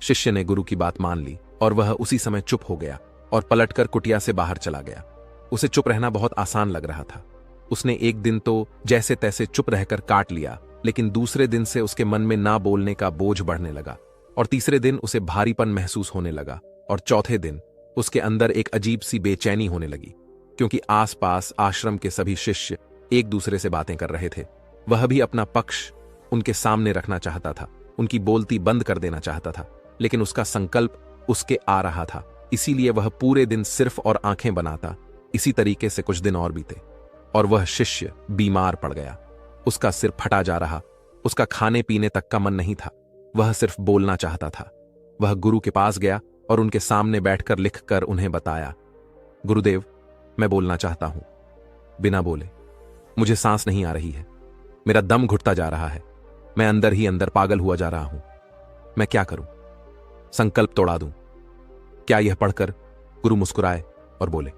शिष्य ने गुरु की बात मान ली और वह उसी समय चुप हो गया और पलटकर कुटिया से बाहर चला गया। उसे चुप रहना बहुत आसान लग रहा था। उसने एक दिन तो जैसे तैसे चुप रहकर काट लिया, लेकिन दूसरे दिन से उसके मन में ना बोलने का बोझ बढ़ने लगा, और तीसरे दिन उसे भारीपन महसूस होने लगा, और चौथे दिन उसके अंदर एक अजीब सी बेचैनी होने लगी, क्योंकि आसपास आश्रम के सभी शिष्य एक दूसरे से बातें कर रहे थे। वह भी अपना पक्ष उनके सामने रखना चाहता था, उनकी बोलती बंद कर देना चाहता था, लेकिन उसका संकल्प उसके आ रहा था, इसीलिए वह पूरे दिन सिर्फ और आंखें बनाता। इसी तरीके से कुछ दिन और बीते और वह शिष्य बीमार पड़ गया। उसका सिर फटा जा रहा, उसका खाने पीने तक का मन नहीं था, वह सिर्फ बोलना चाहता था। वह गुरु के पास गया और उनके सामने बैठकर लिखकर उन्हें बताया, गुरुदेव, मैं बोलना चाहता हूं, बिना बोले। मुझे सांस नहीं आ रही है, मेरा दम घुटता जा रहा है, मैं अंदर ही अंदर पागल हुआ जा रहा हूं। मैं क्या करूं? संकल्प तोड़ा दूं? क्या? यह पढ़कर गुरु मुस्कुराए और बोले,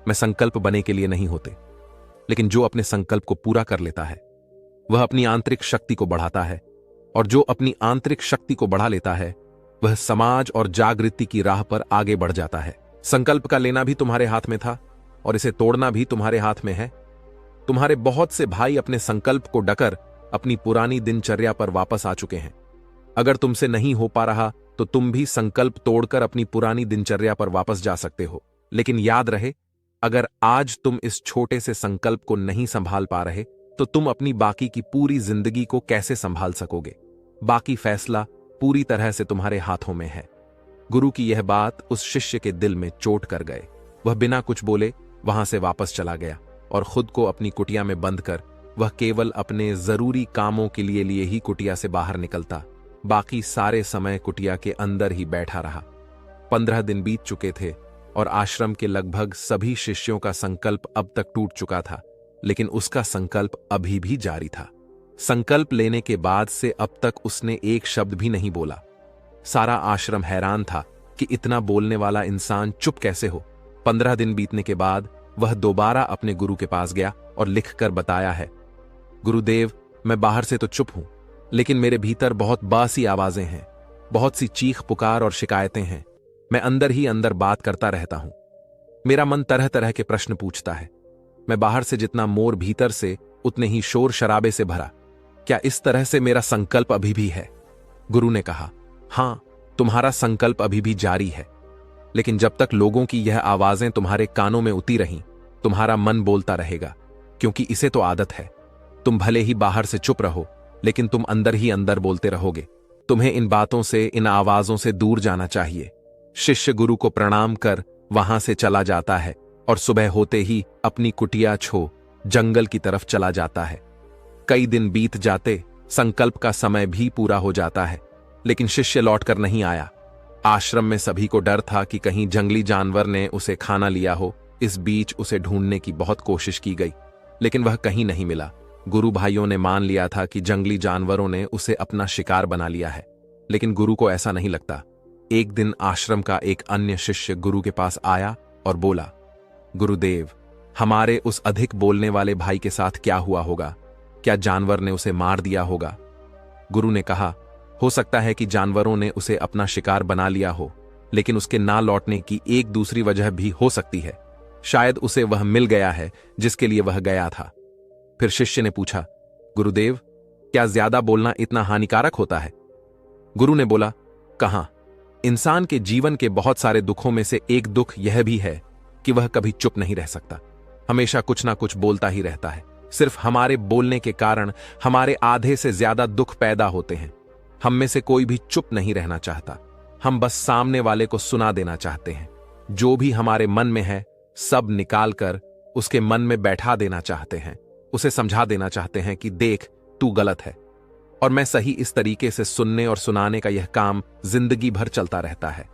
मैं संकल्प बने के लिए नहीं होते, लेकिन जो अपने संकल्प को पूरा कर लेता है वह अपनी आंतरिक शक्ति को बढ़ाता है, और जो अपनी आंतरिक शक्ति को बढ़ा लेता है वह समाज और जागृति की राह पर आगे बढ़ जाता है। संकल्प का लेना भी तुम्हारे हाथ में था और इसे तोड़ना भी तुम्हारे हाथ में है। तुम्हारे बहुत से भाई अपने संकल्प को डकर अपनी पुरानी दिनचर्या पर वापस आ चुके हैं। अगर तुमसे नहीं हो पा रहा तो तुम भी संकल्प तोड़कर अपनी पुरानी दिनचर्या पर वापस जा सकते हो, लेकिन याद रहे, अगर आज तुम इस छोटे से संकल्प को नहीं संभाल पा रहे तो तुम अपनी बाकी की पूरी जिंदगी को कैसे संभाल सकोगे? बाकी फैसला पूरी तरह से तुम्हारे हाथों में है। गुरु की यह बात उस शिष्य के दिल में चोट कर गए। वह बिना कुछ बोले वहां से वापस चला गया और खुद को अपनी कुटिया में बंद कर वह केवल अपने जरूरी कामों के लिए ही कुटिया से बाहर निकलता। बाकी सारे समय कुटिया के अंदर ही बैठा रहा। 15 दिन बीत चुके थे और आश्रम के लगभग सभी शिष्यों का संकल्प अब तक टूट चुका था, लेकिन उसका संकल्प अभी भी जारी था। संकल्प लेने के बाद से अब तक उसने एक शब्द भी नहीं बोला। सारा आश्रम हैरान था कि इतना बोलने वाला इंसान चुप कैसे हो। 15 दिन बीतने के बाद वह दोबारा अपने गुरु के पास गया और लिखकर बताया है, गुरुदेव, मैं बाहर से तो चुप हूं, लेकिन मेरे भीतर बहुत बासी आवाजें हैं, बहुत सी चीख पुकार और शिकायतें हैं। मैं अंदर ही अंदर बात करता रहता हूं। मेरा मन तरह तरह के प्रश्न पूछता है। मैं बाहर से जितना मोर, भीतर से उतने ही शोर शराबे से भरा। क्या इस तरह से मेरा संकल्प अभी भी है? गुरु ने कहा, हां, तुम्हारा संकल्प अभी भी जारी है, लेकिन जब तक लोगों की यह आवाजें तुम्हारे कानों में उती रहीं तुम्हारा मन बोलता रहेगा, क्योंकि इसे तो आदत है। तुम भले ही बाहर से चुप रहो, लेकिन तुम अंदर ही अंदर बोलते रहोगे। तुम्हें इन बातों से, इन आवाजों से दूर जाना चाहिए। शिष्य गुरु को प्रणाम कर वहां से चला जाता है और सुबह होते ही अपनी कुटिया छो जंगल की तरफ चला जाता है। कई दिन बीत जाते, संकल्प का समय भी पूरा हो जाता है, लेकिन शिष्य लौटकर नहीं आया। आश्रम में सभी को डर था कि कहीं जंगली जानवर ने उसे खाना लिया हो। इस बीच उसे ढूंढने की बहुत कोशिश की गई, लेकिन वह कहीं नहीं मिला। गुरु भाइयों ने मान लिया था कि जंगली जानवरों ने उसे अपना शिकार बना लिया है, लेकिन गुरु को ऐसा नहीं लगता। एक दिन आश्रम का एक अन्य शिष्य गुरु के पास आया और बोला, गुरुदेव, हमारे उस अधिक बोलने वाले भाई के साथ क्या हुआ होगा? क्या जानवर ने उसे मार दिया होगा? गुरु ने कहा, हो सकता है कि जानवरों ने उसे अपना शिकार बना लिया हो, लेकिन उसके ना लौटने की एक दूसरी वजह भी हो सकती है। शायद उसे वह मिल गया है जिसके लिए वह गया था। फिर शिष्य ने पूछा, गुरुदेव, क्या ज्यादा बोलना इतना हानिकारक होता है? गुरु ने बोला, कहां। इंसान के जीवन के बहुत सारे दुखों में से एक दुख यह भी है कि वह कभी चुप नहीं रह सकता, हमेशा कुछ ना कुछ बोलता ही रहता है। सिर्फ हमारे बोलने के कारण हमारे आधे से ज्यादा दुख पैदा होते हैं। हम में से कोई भी चुप नहीं रहना चाहता, हम बस सामने वाले को सुना देना चाहते हैं। जो भी हमारे मन में है सब निकालकर उसके मन में बैठा देना चाहते हैं, उसे समझा देना चाहते हैं कि देख, तू गलत है और मैं सही। इस तरीके से सुनने और सुनाने का यह काम जिंदगी भर चलता रहता है,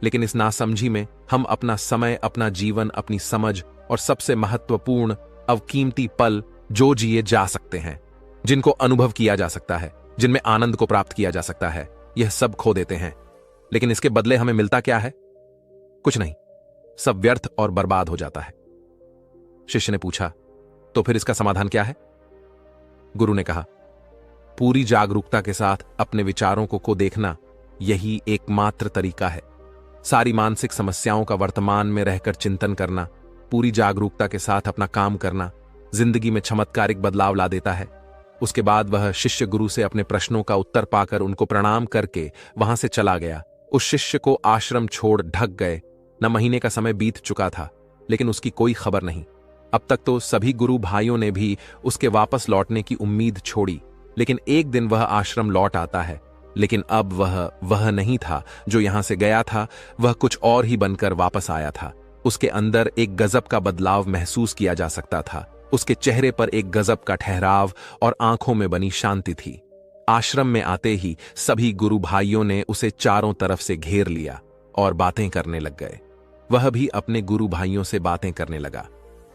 लेकिन इस नासमझी में हम अपना समय, अपना जीवन, अपनी समझ और सबसे महत्वपूर्ण अवकीमती पल जो जिए जा सकते हैं, जिनको अनुभव किया जा सकता है, जिनमें आनंद को प्राप्त किया जा सकता है, यह सब खो देते हैं। लेकिन इसके बदले हमें मिलता क्या है? कुछ नहीं, सब व्यर्थ और बर्बाद हो जाता है। शिष्य ने पूछा, तो फिर इसका समाधान क्या है? गुरु ने कहा, पूरी जागरूकता के साथ अपने विचारों को देखना, यही एकमात्र तरीका है। सारी मानसिक समस्याओं का वर्तमान में रहकर चिंतन करना, पूरी जागरूकता के साथ अपना काम करना जिंदगी में चमत्कारिक बदलाव ला देता है। उसके बाद वह शिष्य गुरु से अपने प्रश्नों का उत्तर पाकर उनको प्रणाम करके वहां से चला गया। उस शिष्य को आश्रम छोड़ ढक गए। न महीने का समय बीत चुका था, लेकिन उसकी कोई खबर नहीं। अब तक तो सभी गुरु भाइयों ने भी उसके वापस लौटने की उम्मीद छोड़ी, लेकिन एक दिन वह आश्रम लौट आता है। लेकिन अब वह नहीं था जो यहां से गया था, वह कुछ और ही बनकर वापस आया था। उसके अंदर एक गजब का बदलाव महसूस किया जा सकता था। उसके चेहरे पर एक गजब का ठहराव और आंखों में बनी शांति थी। आश्रम में आते ही सभी गुरु भाइयों ने उसे चारों तरफ से घेर लिया और बातें करने लग गए। वह भी अपने गुरु भाइयों से बातें करने लगा।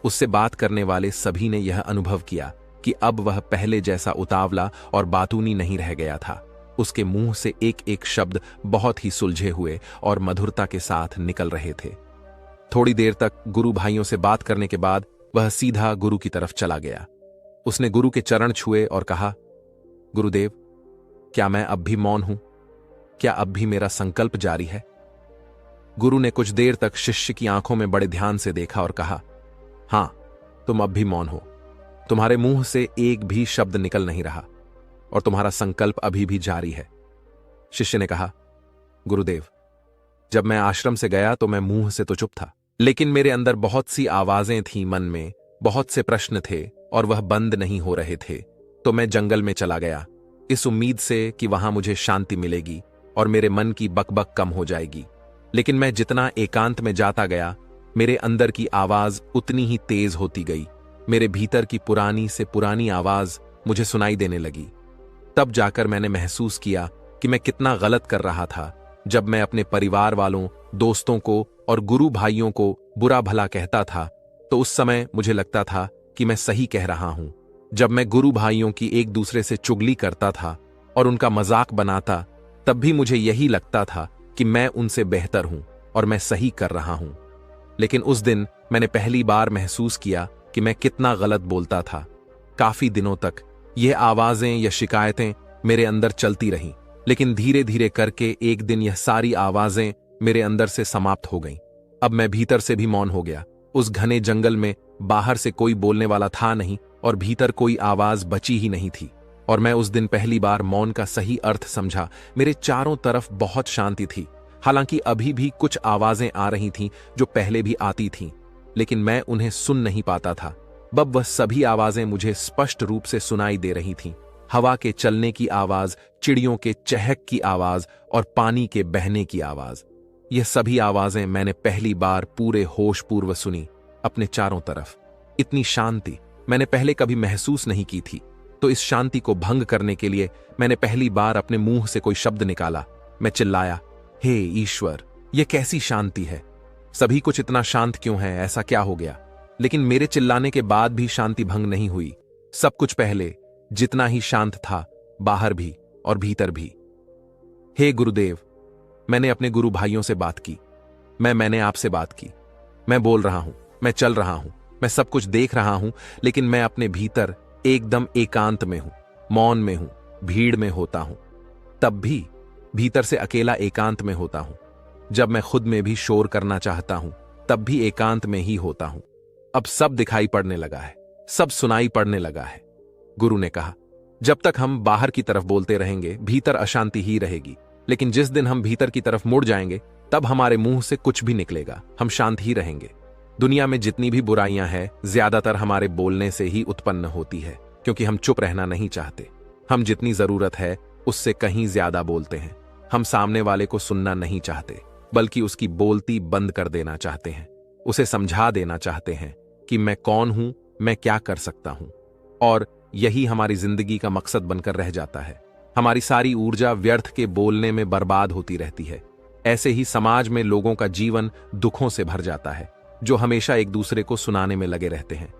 उससे बात करने वाले सभी ने यह अनुभव किया कि अब वह पहले जैसा उतावला और बातूनी नहीं रह गया था। उसके मुंह से एक एक शब्द बहुत ही सुलझे हुए और मधुरता के साथ निकल रहे थे। थोड़ी देर तक गुरु भाइयों से बात करने के बाद वह सीधा गुरु की तरफ चला गया। उसने गुरु के चरण छुए और कहा, गुरुदेव, क्या मैं अब भी मौन हूं? क्या अब भी मेरा संकल्प जारी है? गुरु ने कुछ देर तक शिष्य की आंखों में बड़े ध्यान से देखा और कहा, हां, तुम अब भी मौन हो। तुम्हारे मुंह से एक भी शब्द निकल नहीं रहा और तुम्हारा संकल्प अभी भी जारी है। शिष्य ने कहा, गुरुदेव, जब मैं आश्रम से गया तो मैं मुंह से तो चुप था, लेकिन मेरे अंदर बहुत सी आवाजें थीं, मन में बहुत से प्रश्न थे और वह बंद नहीं हो रहे थे। तो मैं जंगल में चला गया, इस उम्मीद से कि वहां मुझे शांति मिलेगी और मेरे मन की बकबक कम हो जाएगी। लेकिन मैं जितना एकांत में जाता गया, मेरे अंदर की आवाज उतनी ही तेज होती गई। मेरे भीतर की पुरानी से पुरानी आवाज मुझे सुनाई देने लगी। तब जाकर मैंने महसूस किया कि मैं कितना गलत कर रहा था। जब मैं अपने परिवार वालों, दोस्तों को और गुरु भाइयों को बुरा भला कहता था, तो उस समय मुझे लगता था कि मैं सही कह रहा हूं। जब मैं गुरु भाइयों की एक दूसरे से चुगली करता था और उनका मजाक बनाता, तब भी मुझे यही लगता था कि मैं उनसे बेहतर हूं और मैं सही कर रहा हूं। लेकिन उस दिन मैंने पहली बार महसूस किया कि मैं कितना गलत बोलता था। काफी दिनों तक ये आवाजें या शिकायतें मेरे अंदर चलती रहीं, लेकिन धीरे धीरे करके एक दिन यह सारी आवाजें मेरे अंदर से समाप्त हो गईं। अब मैं भीतर से भी मौन हो गया। उस घने जंगल में बाहर से कोई बोलने वाला था नहीं और भीतर कोई आवाज बची ही नहीं थी। और मैं उस दिन पहली बार मौन का सही अर्थ समझा। मेरे चारों तरफ बहुत शांति थी। हालांकि अभी भी कुछ आवाजें आ रही थीं जो पहले भी आती थीं, लेकिन मैं उन्हें सुन नहीं पाता था। बब वह सभी आवाजें मुझे स्पष्ट रूप से सुनाई दे रही थीं। हवा के चलने की आवाज, चिड़ियों के चहक की आवाज और पानी के बहने की आवाज। यह सभी आवाजें मैंने पहली बार पूरे होश पूर्व सुनी। अपने चारों तरफ इतनी शांति मैंने पहले कभी महसूस नहीं की थी। तो इस शांति को भंग करने के लिए मैंने पहली बार अपने मुंह से कोई शब्द निकाला। मैं चिल्लाया, हे ईश्वर, यह कैसी शांति है? सभी कुछ इतना शांत क्यों है? ऐसा क्या हो गया? लेकिन मेरे चिल्लाने के बाद भी शांति भंग नहीं हुई। सब कुछ पहले जितना ही शांत था, बाहर भी और भीतर भी। हे गुरुदेव, मैंने अपने गुरु भाइयों से बात की। मैंने आपसे बात की। मैं बोल रहा हूं, मैं चल रहा हूं, मैं सब कुछ देख रहा हूं, लेकिन मैं अपने भीतर एकदम एकांत में हूं, मौन में हूं, भीड़ में होता हूं। तब भी भीतर से अकेला एकांत में होता हूं। जब मैं खुद में भी शोर करना चाहता हूं, तब भी एकांत में ही होता हूं। अब सब दिखाई पड़ने लगा है, सब सुनाई पड़ने लगा है। गुरु ने कहा, जब तक हम बाहर की तरफ बोलते रहेंगे, भीतर अशांति ही रहेगी। लेकिन जिस दिन हम भीतर की तरफ मुड़ जाएंगे, तब हमारे मुंह से कुछ भी निकलेगा, हम शांत ही रहेंगे। दुनिया में जितनी भी बुराइयां हैं, ज्यादातर हमारे बोलने से ही उत्पन्न होती है, क्योंकि हम चुप रहना नहीं चाहते। हम जितनी जरूरत है उससे कहीं ज्यादा बोलते हैं। हम सामने वाले को सुनना नहीं चाहते, बल्कि उसकी बोलती बंद कर देना चाहते हैं। उसे समझा देना चाहते हैं कि मैं कौन हूं, मैं क्या कर सकता हूं। और यही हमारी जिंदगी का मकसद बनकर रह जाता है। हमारी सारी ऊर्जा व्यर्थ के बोलने में बर्बाद होती रहती है। ऐसे ही समाज में लोगों का जीवन दुखों से भर जाता है, जो हमेशा एक दूसरे को सुनाने में लगे रहते हैं।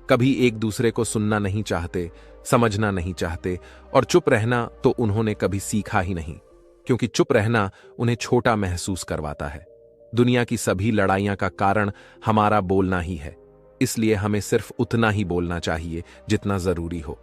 कभी एक दूसरे को सुनना नहीं चाहते, समझना नहीं चाहते, और चुप रहना तो उन्होंने कभी सीखा ही नहीं, क्योंकि चुप रहना उन्हें छोटा महसूस करवाता है। दुनिया की सभी लड़ाइयां का कारण हमारा बोलना ही है। इसलिए हमें सिर्फ उतना ही बोलना चाहिए जितना जरूरी हो,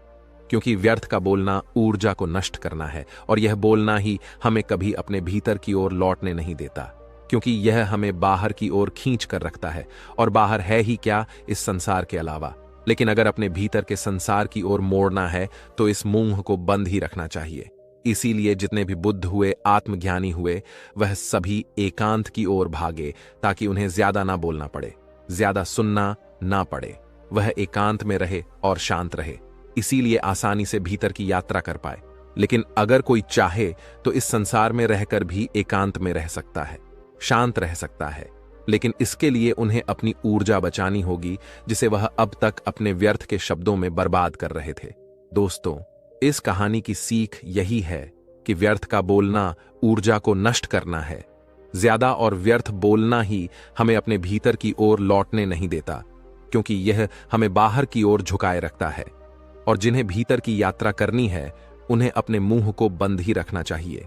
क्योंकि व्यर्थ का बोलना ऊर्जा को नष्ट करना है, और यह बोलना ही हमें कभी अपने भीतर की ओर लौटने नहीं देता, क्योंकि यह हमें बाहर की ओर खींच कर रखता है। और बाहर है ही क्या इस संसार के अलावा। लेकिन अगर अपने भीतर के संसार की ओर मोड़ना है, तो इस मुंह को बंद ही रखना चाहिए। इसीलिए जितने भी बुद्ध हुए, आत्मज्ञानी हुए, वह सभी एकांत की ओर भागे, ताकि उन्हें ज्यादा ना बोलना पड़े, ज्यादा सुनना ना पड़े। वह एकांत में रहे और शांत रहे, इसीलिए आसानी से भीतर की यात्रा कर पाए। लेकिन अगर कोई चाहे तो इस संसार में रहकर भी एकांत में रह सकता है, शांत रह सकता है। लेकिन इसके लिए उन्हें अपनी ऊर्जा बचानी होगी, जिसे वह अब तक अपने व्यर्थ के शब्दों में बर्बाद कर रहे थे। दोस्तों, इस कहानी की सीख यही है कि व्यर्थ का बोलना ऊर्जा को नष्ट करना है। ज्यादा और व्यर्थ बोलना ही हमें अपने भीतर की ओर लौटने नहीं देता, क्योंकि यह हमें बाहर की ओर झुकाए रखता है। और जिन्हें भीतर की यात्रा करनी है, उन्हें अपने मुंह को बंद ही रखना चाहिए।